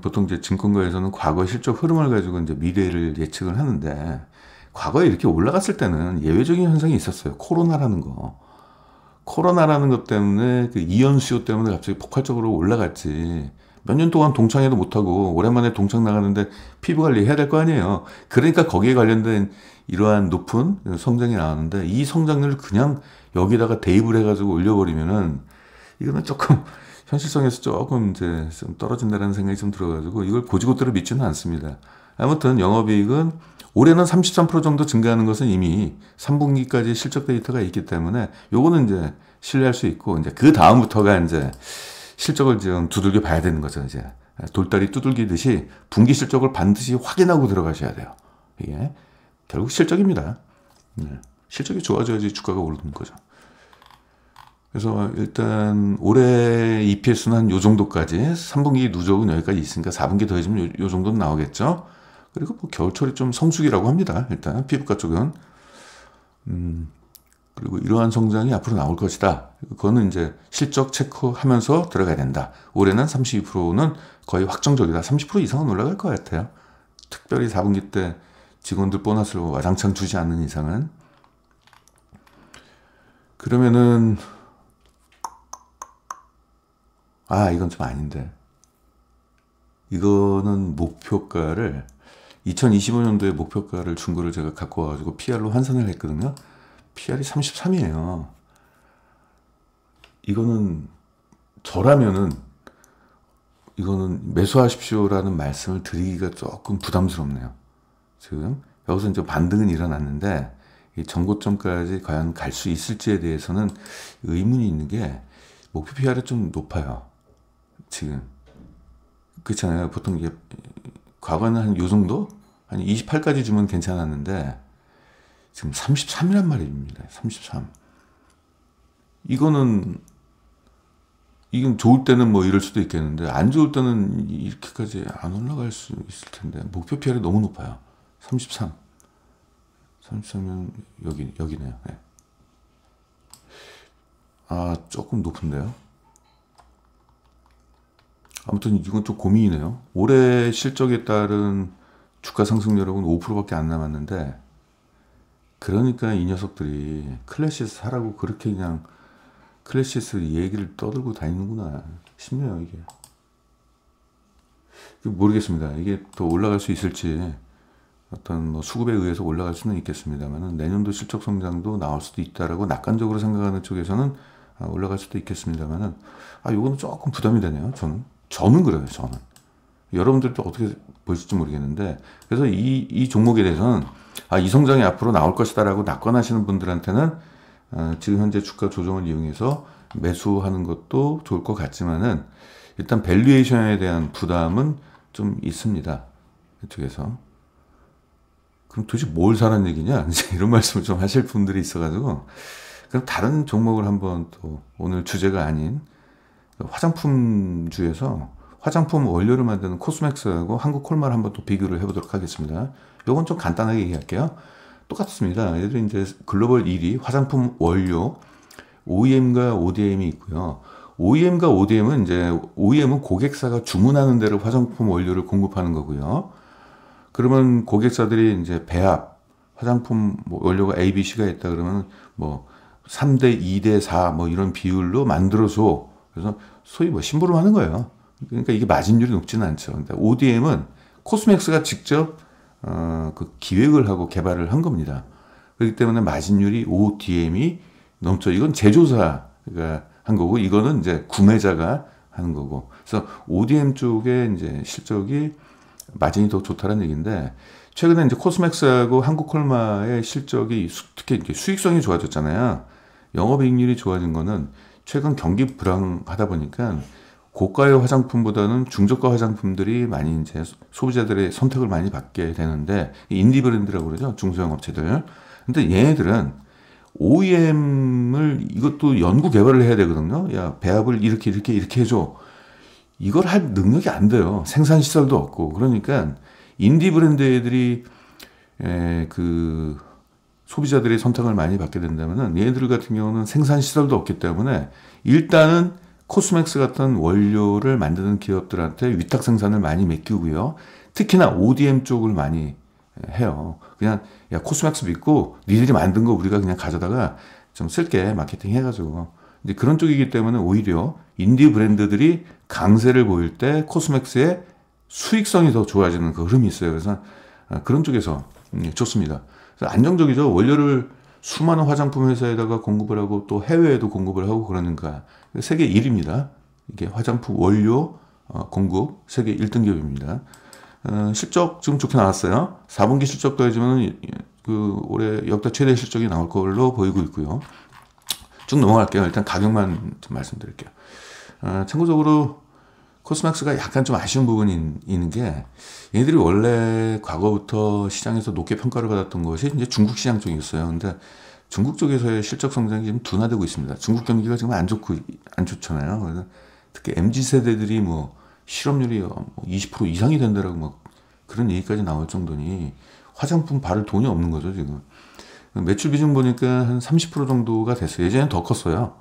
보통 이제 증권가에서는 과거 실적 흐름을 가지고 이제 미래를 예측을 하는데, 과거에 이렇게 올라갔을 때는 예외적인 현상이 있었어요. 코로나라는 것 때문에 그 이연 수요 때문에 갑자기 폭발적으로 올라갔지. 몇 년 동안 동창회도 못하고 오랜만에 동창 나가는데 피부 관리 해야 될 거 아니에요. 그러니까 거기에 관련된 이러한 높은 성장이 나왔는데, 이 성장률을 그냥 여기다가 대입을 해가지고 올려버리면은 이거는 조금 현실성에서 조금 이제 좀 떨어진다는 생각이 좀 들어가지고 이걸 고지고대로 믿지는 않습니다. 아무튼 영업이익은 올해는 33% 정도 증가하는 것은 이미 3분기까지 실적 데이터가 있기 때문에 요거는 이제 신뢰할 수 있고, 이제 그 다음부터가 이제 실적을 좀 두들겨 봐야 되는 거죠. 이제 돌다리 두들기듯이 분기 실적을 반드시 확인하고 들어가셔야 돼요. 이게 결국 실적입니다. 실적이 좋아져야지 주가가 오르는 거죠. 그래서 일단 올해 EPS는 한 요 정도까지, 3분기 누적은 여기까지 있으니까 4분기 더해지면 요 정도는 나오겠죠. 그리고 뭐 겨울철이 좀 성수기라고 합니다. 일단 피부과 쪽은. 그리고 이러한 성장이 앞으로 나올 것이다. 그거는 이제 실적 체크하면서 들어가야 된다. 올해는 32%는 거의 확정적이다. 30% 이상은 올라갈 것 같아요. 특별히 4분기 때 직원들 보너스를 와장창 주지 않는 이상은. 그러면은 이건 좀 아닌데. 이거는 목표가를 2025년도에 목표가를 준 거를 제가 갖고 와가지고 PR로 환산을 했거든요. PR이 33이에요. 이거는 저라면은 이거는 매수하십시오라는 말씀을 드리기가 조금 부담스럽네요. 지금 여기서 이제 반등은 일어났는데 이 전고점까지 과연 갈 수 있을지에 대해서는 의문이 있는 게 목표 PR이 좀 높아요. 지금 그렇잖아요. 보통 이게 과거에는 한 요 정도? 한 28까지 주면 괜찮았는데 지금 33이란 말입니다. 33. 이건 좋을 때는 뭐 이럴 수도 있겠는데 안 좋을 때는 이렇게까지 안 올라갈 수 있을 텐데 목표 PR이 너무 높아요. 33. 33면 여기네요. 네. 아, 조금 높은데요. 아무튼 이건 좀 고민이네요. 올해 실적에 따른 주가 상승률은 5%밖에 안 남았는데 그러니까 이 녀석들이 클래시스 사라고 그렇게 그냥 클래시스 얘기를 떠들고 다니는구나 싶네요. 이게 모르겠습니다. 이게 더 올라갈 수 있을지 어떤 뭐 수급에 의해서 올라갈 수는 있겠습니다만 내년도 실적 성장도 나올 수도 있다라고 낙관적으로 생각하는 쪽에서는 올라갈 수도 있겠습니다만 이거는 조금 부담이 되네요. 저는 그래요. 저는 여러분들도 어떻게 보실지 모르겠는데 그래서 이 종목에 대해서는 이 성장이 앞으로 나올 것이다라고 낙관하시는 분들한테는 지금 현재 주가 조정을 이용해서 매수하는 것도 좋을 것 같지만은 일단 밸류에이션에 대한 부담은 좀 있습니다. 이쪽에서. 그럼 도대체 뭘 사라는 얘기냐? 이제 이런 말씀을 좀 하실 분들이 있어가지고 그럼 다른 종목을 한번 또 오늘 주제가 아닌 화장품주에서 화장품 원료를 만드는 코스맥스하고 한국 콜마를 한번 또 비교를 해보도록 하겠습니다. 요건 좀 간단하게 얘기할게요. 똑같습니다. 얘들이 이제 글로벌 1위 화장품 원료 OEM과 ODM이 있고요. OEM과 ODM은 이제 OEM은 고객사가 주문하는 대로 화장품 원료를 공급하는 거고요. 그러면 고객사들이 이제 배합 화장품 원료가 A, B, C가 있다 그러면 뭐 3대 2대 4 뭐 이런 비율로 만들어서 그래서 소위 뭐 심부름하는 거예요. 그러니까 이게 마진율이 높지는 않죠. 근데 ODM은 코스맥스가 직접 그 기획을 하고 개발을 한 겁니다. 그렇기 때문에 마진율이 ODM이 넘죠. 이건 제조사가 한 거고 이거는 이제 구매자가 하는 거고. 그래서 ODM 쪽에 이제 실적이 마진이 더 좋다는 얘기인데 최근에 이제 코스맥스하고 한국콜마의 실적이 특히 이렇게 수익성이 좋아졌잖아요. 영업이익률이 좋아진 거는 최근 경기 불황하다 보니까 고가의 화장품보다는 중저가 화장품들이 많이 이제 소비자들의 선택을 많이 받게 되는데 인디 브랜드라고 그러죠. 중소형 업체들. 근데 얘네들은 OEM을 이것도 연구 개발을 해야 되거든요. 야, 배합을 이렇게 해줘. 이걸 할 능력이 안 돼요. 생산 시설도 없고. 그러니까 인디 브랜드 애들이 그 소비자들의 선택을 많이 받게 된다면은 얘네들 같은 경우는 생산 시설도 없기 때문에 일단은 코스맥스 같은 원료를 만드는 기업들한테 위탁 생산을 많이 맡기고요. 특히나 ODM 쪽을 많이 해요. 그냥 야 코스맥스 믿고 니들이 만든 거 우리가 그냥 가져다가 좀 쓸게 마케팅 해가지고 이제 그런 쪽이기 때문에 오히려 인디 브랜드들이 강세를 보일 때 코스맥스의 수익성이 더 좋아지는 그 흐름이 있어요. 그래서 그런 쪽에서 좋습니다. 그래서 안정적이죠. 원료를 수많은 화장품 회사에다가 공급을 하고 또 해외에도 공급을 하고 그러니까 세계 1위입니다. 이게 화장품 원료 공급 세계 1등급입니다. 실적 지금 좋게 나왔어요. 4분기 실적 더해지면 그 올해 역대 최대 실적이 나올 걸로 보이고 있고요. 쭉 넘어갈게요. 일단 가격만 좀 말씀드릴게요. 참고적으로 코스맥스가 약간 좀 아쉬운 부분이 있는 게 얘네들이 원래 과거부터 시장에서 높게 평가를 받았던 것이 이제 중국 시장 쪽이었어요. 근데 중국 쪽에서의 실적 성장이 지금 둔화되고 있습니다. 중국 경기가 지금 안 좋잖아요. 그래서 특히 MZ 세대들이 뭐 실업률이 20% 이상이 된다라고 막 그런 얘기까지 나올 정도니 화장품 바를 돈이 없는 거죠, 지금. 매출 비중 보니까 한 30% 정도가 됐어요. 예전엔 더 컸어요.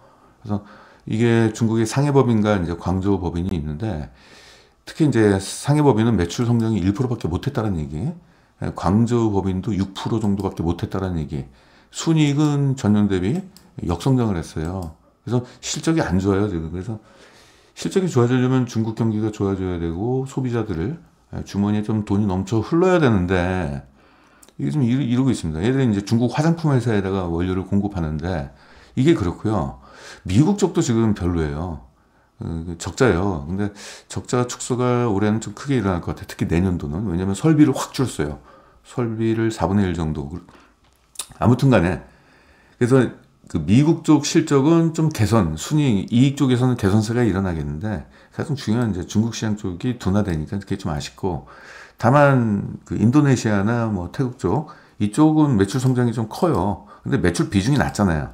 그래서 이게 중국의 상해법인과 이제 광저우법인이 있는데 특히 이제 상해법인은 매출 성장이 1%밖에 못했다는 얘기, 광저우법인도 6% 정도밖에 못했다는 얘기. 순이익은 전년 대비 역성장을 했어요. 그래서 실적이 안 좋아요, 지금. 그래서 실적이 좋아지려면 중국 경기가 좋아져야 되고 소비자들을 주머니에 좀 돈이 넘쳐 흘러야 되는데 이게 좀 이러고 있습니다. 얘들이 이제 중국 화장품 회사에다가 원료를 공급하는데 이게 그렇고요. 미국 쪽도 지금 별로예요. 적자예요. 근데 적자 축소가 올해는 좀 크게 일어날 것 같아요. 특히 내년도는. 왜냐하면 설비를 확 줄였어요. 설비를 4분의 1 정도. 아무튼 간에. 그래서 그 미국 쪽 실적은 좀 개선, 순이익, 이익 쪽에서는 개선세가 일어나겠는데, 가장 중요한 이제 중국 시장 쪽이 둔화되니까 그게 좀 아쉽고, 다만 그 인도네시아나 뭐 태국 쪽, 이쪽은 매출 성장이 좀 커요. 근데 매출 비중이 낮잖아요.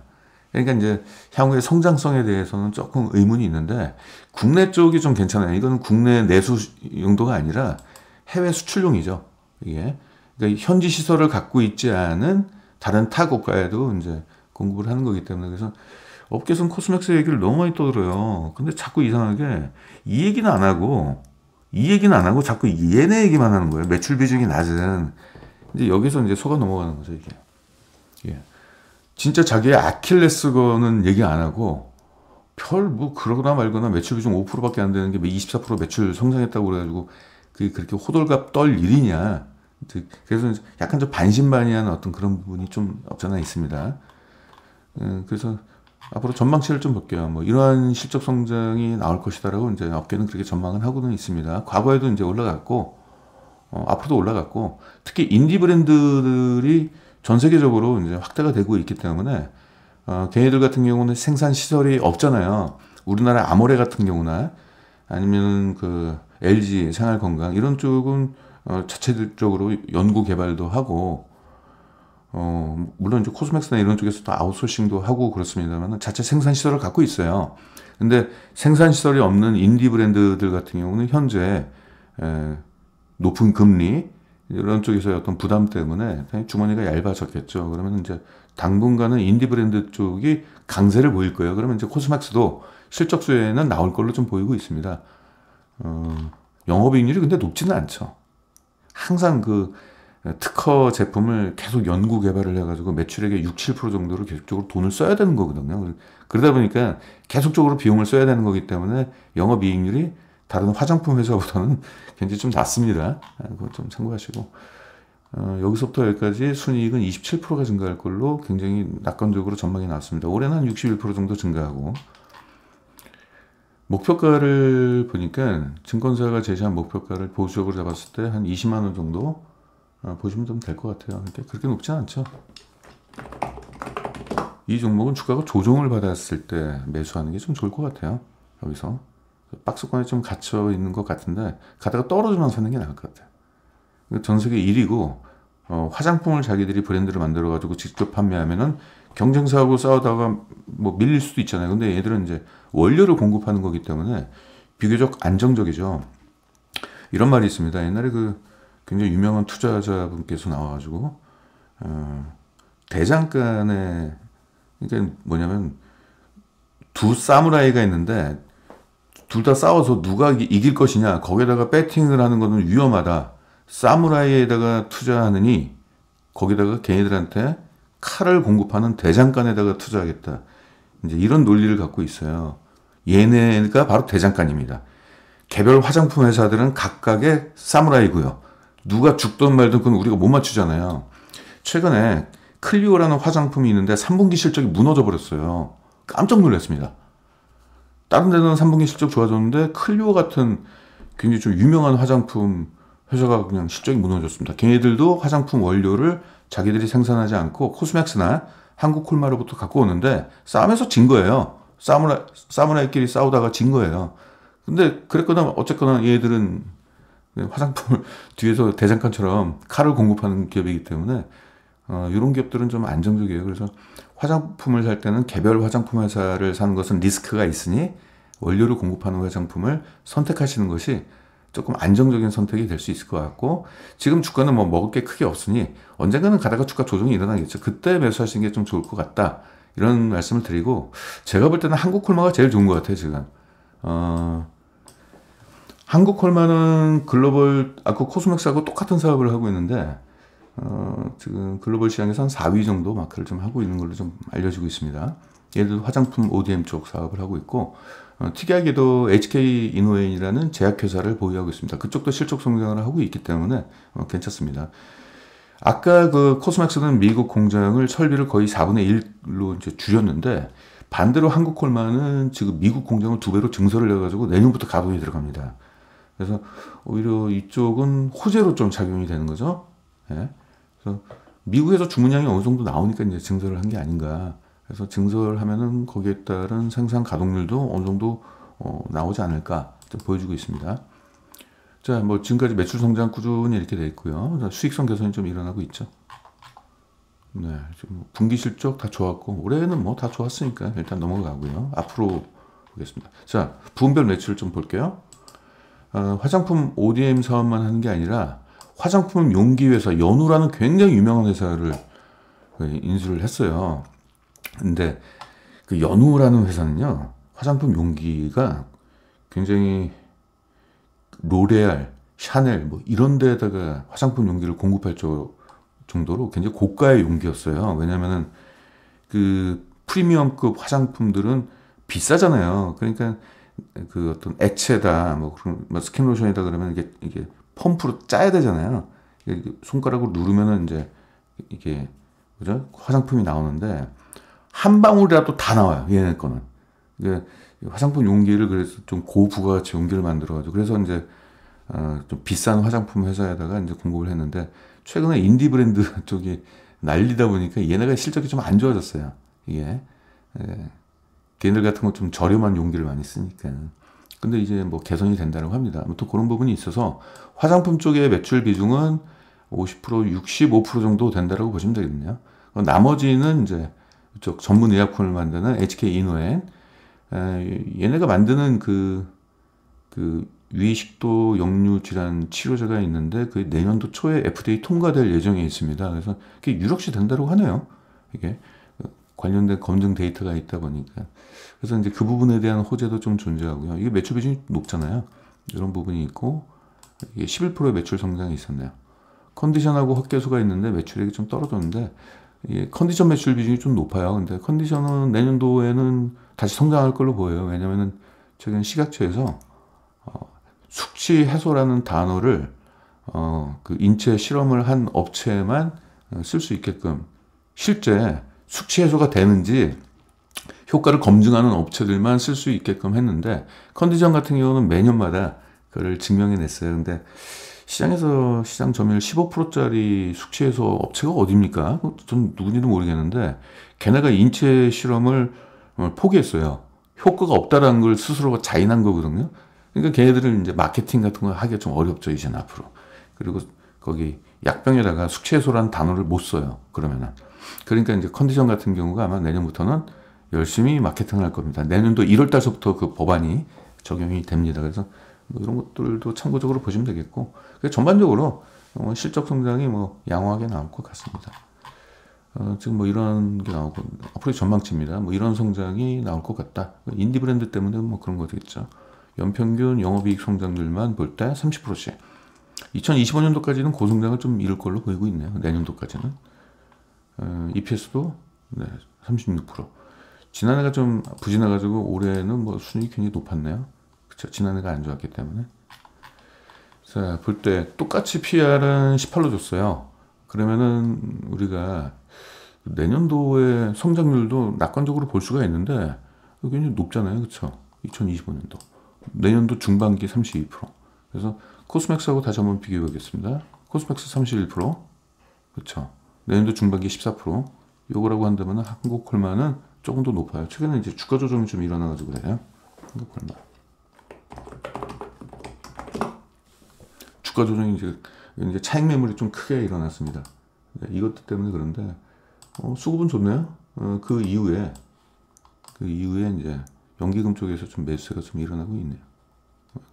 그러니까 이제 향후의 성장성에 대해서는 조금 의문이 있는데, 국내 쪽이 좀 괜찮아요. 이거는 국내 내수 용도가 아니라 해외 수출용이죠. 이게. 그러니까 현지 시설을 갖고 있지 않은 다른 타 국가에도 이제 공급을 하는 거기 때문에. 그래서 업계에서는 코스맥스 얘기를 너무 많이 떠들어요. 근데 자꾸 이상하게 이 얘기는 안 하고 자꾸 얘네 얘기만 하는 거예요. 매출 비중이 낮은. 이제 여기서 이제 속아 넘어가는 거죠, 이게. 예. 진짜 자기의 아킬레스건은 얘기 안 하고 별 뭐 그러거나 말거나 매출 비중 5%밖에 안 되는 게 24% 매출 성장했다고 그래가지고 그게 그렇게 호들갑 떨 일이냐. 그래서 약간 좀 반신반의한 어떤 그런 부분이 좀 없잖아 있습니다. 그래서 앞으로 전망치를 좀 볼게요. 뭐 이러한 실적 성장이 나올 것이다라고 이제 업계는 그렇게 전망은 하고는 있습니다. 과거에도 이제 올라갔고, 앞으로도 올라갔고, 특히 인디 브랜드들이 전 세계적으로 이제 확대가 되고 있기 때문에, 걔네들 같은 경우는 생산 시설이 없잖아요. 우리나라 아모레 같은 경우나 아니면 그 LG 생활건강 이런 쪽은 자체적으로 연구 개발도 하고, 물론 이제 코스맥스나 이런 쪽에서도 아웃소싱도 하고 그렇습니다만 자체 생산 시설을 갖고 있어요. 근데 생산 시설이 없는 인디 브랜드들 같은 경우는 현재 높은 금리 이런 쪽에서의 어떤 부담 때문에 주머니가 얇아졌겠죠. 그러면 이제 당분간은 인디 브랜드 쪽이 강세를 보일 거예요. 그러면 이제 코스맥스도 실적 수혜는 나올 걸로 좀 보이고 있습니다. 영업이익률이 근데 높지는 않죠. 항상 그 특허 제품을 계속 연구 개발을 해가지고 매출액의 6, 7% 정도를 계속적으로 돈을 써야 되는 거거든요. 그러다 보니까 계속적으로 비용을 써야 되는 거기 때문에 영업이익률이 다른 화장품 회사보다는 굉장히 좀 낮습니다. 그거 좀 참고하시고, 여기서부터 여기까지 순이익은 27%가 증가할 걸로 굉장히 낙관적으로 전망이 나왔습니다. 올해는 한 61% 정도 증가하고, 목표가를 보니까 증권사가 제시한 목표가를 보수적으로 잡았을 때 한 20만 원 정도 보시면 좀 될 것 같아요. 그렇게 높지 않죠. 이 종목은 주가가 조정을 받았을 때 매수하는 게 좀 좋을 것 같아요. 여기서 박스권에 좀 갇혀 있는 것 같은데 가다가 떨어지면 사는 게 나을 것 같아요. 전 세계 1위고 화장품을 자기들이 브랜드를 만들어 가지고 직접 판매하면은 경쟁사하고 싸우다가 뭐 밀릴 수도 있잖아요. 근데 얘들은 이제 원료를 공급하는 거기 때문에 비교적 안정적이죠. 이런 말이 있습니다. 옛날에 그 굉장히 유명한 투자자분께서 나와가지고 대장간에, 그러니까 뭐냐면 두 사무라이가 있는데 둘 다 싸워서 누가 이길 것이냐, 거기다가 배팅을 하는 것은 위험하다. 사무라이에다가 투자하느니 거기다가 걔네들한테 칼을 공급하는 대장간에다가 투자하겠다. 이제 이런 논리를 갖고 있어요. 얘네가 바로 대장간입니다. 개별 화장품 회사들은 각각의 사무라이고요. 누가 죽든 말든 그건 우리가 못 맞추잖아요. 최근에 클리오라는 화장품이 있는데 3분기 실적이 무너져 버렸어요. 깜짝 놀랐습니다. 다른 데는 3분기 실적 좋아졌는데 클리오 같은 굉장히 좀 유명한 화장품 회사가 그냥 실적이 무너졌습니다. 걔네들도 화장품 원료를 자기들이 생산하지 않고 코스맥스나 한국콜마로부터 갖고 오는데 싸움에서 진 거예요. 사무라이끼리 싸우다가 진 거예요. 근데 그랬거나 어쨌거나 얘들은 화장품을 뒤에서 대장간처럼 칼을 공급하는 기업이기 때문에 이런 기업들은 좀 안정적이에요. 그래서 화장품을 살 때는 개별 화장품 회사를 사는 것은 리스크가 있으니 원료를 공급하는 화장품을 선택하시는 것이 조금 안정적인 선택이 될 수 있을 것 같고, 지금 주가는 뭐 먹을 게 크게 없으니 언젠가는 가다가 주가 조정이 일어나겠죠. 그때 매수하시는 게 좀 좋을 것 같다. 이런 말씀을 드리고, 제가 볼 때는 한국콜마가 제일 좋은 것 같아요, 지금. 한국콜마는 글로벌 아까 코스맥스하고 똑같은 사업을 하고 있는데 지금 글로벌 시장에서 한 4위 정도 마크를 좀 하고 있는 걸로 좀 알려지고 있습니다. 예를 들어 화장품 ODM 쪽 사업을 하고 있고, 특이하게도 HK 이노웨인이라는 제약회사를 보유하고 있습니다. 그쪽도 실적 성장을 하고 있기 때문에 괜찮습니다. 아까 그 코스맥스는 미국 공장을 설비를 거의 4분의 1로 이제 줄였는데 반대로 한국콜마는 지금 미국 공장을 2배로 증설을 해가지고 내년부터 가동이 들어갑니다. 그래서 오히려 이쪽은 호재로 좀 작용이 되는 거죠. 예. 그래서 미국에서 주문량이 어느 정도 나오니까 이제 증설을 한 게 아닌가. 그래서 증설하면은 거기에 따른 생산 가동률도 어느 정도 나오지 않을까 좀 보여주고 있습니다. 자, 뭐 지금까지 매출 성장 꾸준히 이렇게 돼 있고요. 수익성 개선이 좀 일어나고 있죠. 네, 지금 분기 실적 다 좋았고 올해는 뭐 다 좋았으니까 일단 넘어가고요. 앞으로 보겠습니다. 자, 부분별 매출 좀 볼게요. 화장품 ODM 사업만 하는 게 아니라 화장품 용기 회사 연우라는 굉장히 유명한 회사를 인수를 했어요. 근데 그 연우라는 회사는요, 화장품 용기가 굉장히 로레알, 샤넬 뭐 이런 데다가 화장품 용기를 공급할 정도로 굉장히 고가의 용기였어요. 왜냐면은 그 프리미엄급 화장품들은 비싸잖아요. 그러니까 그 어떤 액체다, 뭐 그런 뭐 스킨로션이다 그러면 이게 펌프로 짜야 되잖아요. 손가락으로 누르면은 이제 이게 그죠? 화장품이 나오는데 한 방울이라도 다 나와요. 얘네 거는. 이게 화장품 용기를 그래서 좀 고부가가치 용기를 만들어가지고 그래서 이제 좀 비싼 화장품 회사에다가 이제 공급을 했는데 최근에 인디 브랜드 쪽이 난리다 보니까 얘네가 실적이 좀 안 좋아졌어요. 이게 걔네들 같은 거 좀 저렴한 용기를 많이 쓰니까. 근데 이제 뭐 개선이 된다고 합니다. 아무튼 그런 부분이 있어서 화장품 쪽의 매출 비중은 50%, 65% 정도 된다고 보시면 되겠네요. 나머지는 이제 이쪽 전문 의약품을 만드는 HK 이노엔, 얘네가 만드는 그 위식도 역류 질환 치료제가 있는데 그 내년도 초에 FDA 통과될 예정에 있습니다. 그래서 그게 유력시 된다고 하네요. 이게 관련된 검증 데이터가 있다 보니까. 그래서 이제 그 부분에 대한 호재도 좀 존재하고요. 이게 매출 비중이 높잖아요. 이런 부분이 있고 이게 11%의 매출 성장이 있었네요. 컨디션하고 헛개수가 있는데 매출액이 좀 떨어졌는데 이게 컨디션 매출 비중이 좀 높아요. 근데 컨디션은 내년도에는 다시 성장할 걸로 보여요. 왜냐면은 최근 식약처에서 숙취 해소라는 단어를 그 인체 실험을 한 업체만 쓸 수 있게끔 실제 숙취 해소가 되는지 효과를 검증하는 업체들만 쓸 수 있게끔 했는데 컨디션 같은 경우는 매년마다 그걸 증명해냈어요. 근데 시장에서 시장 점유율 15%짜리 숙취 해소 업체가 어딥니까? 전 누군지도 모르겠는데 걔네가 인체 실험을 포기했어요. 효과가 없다라는 걸 스스로가 자인한 거거든요. 그러니까 걔네들은 이제 마케팅 같은 거 하기가 좀 어렵죠, 이제 앞으로. 그리고 거기 약병에다가 숙취 해소라는 단어를 못 써요. 그러면은. 그러니까 이제 컨디션 같은 경우가 아마 내년부터는 열심히 마케팅을 할 겁니다. 내년도 1월 달서부터 그 법안이 적용이 됩니다. 그래서 뭐 이런 것들도 참고적으로 보시면 되겠고, 전반적으로 실적 성장이 뭐 양호하게 나올 것 같습니다. 지금 뭐 이런 게 나오고 앞으로 전망치입니다. 뭐 이런 성장이 나올 것 같다. 인디 브랜드 때문에 뭐 그런 거겠죠. 연평균 영업이익 성장률만 볼 때 30%씩. 2025년도까지는 고성장을 좀 이룰 걸로 보이고 있네요. 내년도까지는. EPS도 네, 36%. 지난해가 좀 부진해가지고 올해는 뭐 순이익이 굉장히 높았네요. 그쵸? 지난해가 안 좋았기 때문에. 자, 볼 때 똑같이 PR은 18로 줬어요. 그러면은 우리가 내년도의 성장률도 낙관적으로 볼 수가 있는데 굉장히 높잖아요. 그쵸? 2025년도. 내년도 중반기 32%. 그래서 코스맥스하고 다시 한번 비교해 보겠습니다. 코스맥스 31%. 그쵸? 내년도 중반기 14%. 요거라고 한다면 한국콜마는 조금 더 높아요. 최근에 이제 주가 조정이 좀 일어나가지고 그래요. 한국콜마. 주가 조정이 이제 차익 매물이 좀 크게 일어났습니다. 네, 이것들 때문에 그런데 수급은 좋네요. 그 이후에 이제 연기금 쪽에서 좀 매수가 좀 일어나고 있네요.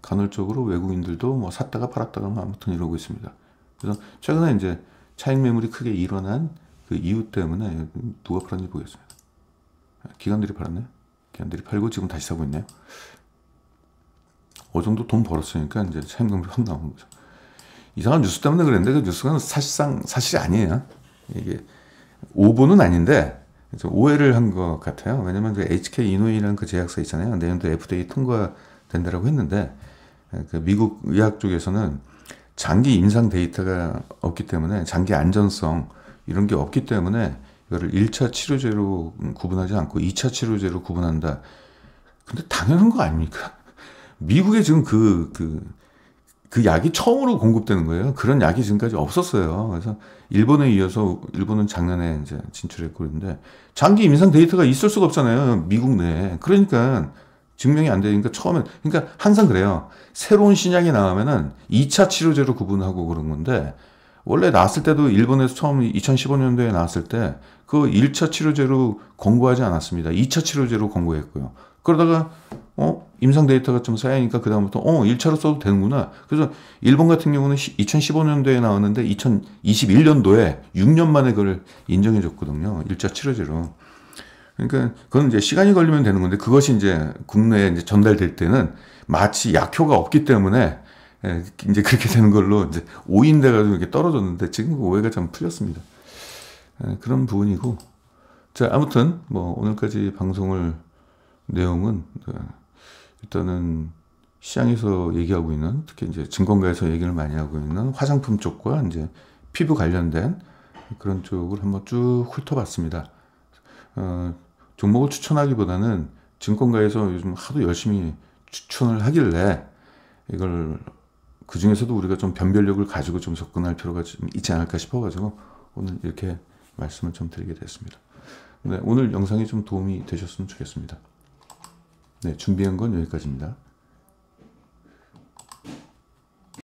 간헐적으로 외국인들도 뭐 샀다가 팔았다가 뭐 아무튼 이러고 있습니다. 그래서 최근에 이제 차익 매물이 크게 일어난 그 이유 때문에 누가 팔았는지 보겠습니다. 기관들이 팔았네요. 기관들이 팔고 지금 다시 사고 있네요. 어느 정도 돈 벌었으니까 이제 차익 매물이 확 나오는 거죠. 이상한 뉴스 때문에 그랬는데 그 뉴스가 사실상 사실이 아니에요. 이게 오보는 아닌데 오해를 한 것 같아요. 왜냐면 그 HK 이노이라는 그 제약사 있잖아요. 내년도 FDA 통과된다라고 했는데 그 미국 의학 쪽에서는 장기 임상 데이터가 없기 때문에 장기 안전성 이런 게 없기 때문에 그거를 1차 치료제로 구분하지 않고 2차 치료제로 구분한다. 근데 당연한 거 아닙니까? 미국에 지금 그 약이 처음으로 공급되는 거예요. 그런 약이 지금까지 없었어요. 그래서 일본에 이어서 일본은 작년에 이제 진출했고 그런데 장기 임상 데이터가 있을 수가 없잖아요. 미국 내에. 그러니까 증명이 안 되니까 처음엔 그러니까 항상 그래요. 새로운 신약이 나오면은 2차 치료제로 구분하고 그런 건데 원래 나왔을 때도 일본에서 처음 2015년도에 나왔을 때 그 1차 치료제로 권고하지 않았습니다. 2차 치료제로 권고했고요. 그러다가 임상 데이터가 좀 쌓이니까 그다음부터 1차로 써도 되는구나. 그래서 일본 같은 경우는 2015년도에 나왔는데 2021년도에 6년 만에 그걸 인정해 줬거든요. 1차 치료제로. 그러니까 그건 이제 시간이 걸리면 되는 건데 그것이 이제 국내에 이제 전달될 때는 마치 약효가 없기 때문에 이제 그렇게 되는 걸로 이제 오인돼가지고 이렇게 떨어졌는데 지금 그 오해가 좀 풀렸습니다. 그런 부분이고 자 아무튼 뭐 오늘까지 방송을 내용은 일단은 시장에서 얘기하고 있는 특히 이제 증권가에서 얘기를 많이 하고 있는 화장품 쪽과 이제 피부 관련된 그런 쪽을 한번 쭉 훑어봤습니다. 종목을 추천하기보다는 증권가에서 요즘 하도 열심히 추천을 하길래 이걸 그 중에서도 우리가 좀 변별력을 가지고 좀 접근할 필요가 좀 있지 않을까 싶어가지고 오늘 이렇게 말씀을 좀 드리게 됐습니다. 네, 오늘 영상이 좀 도움이 되셨으면 좋겠습니다. 네, 준비한 건 여기까지입니다.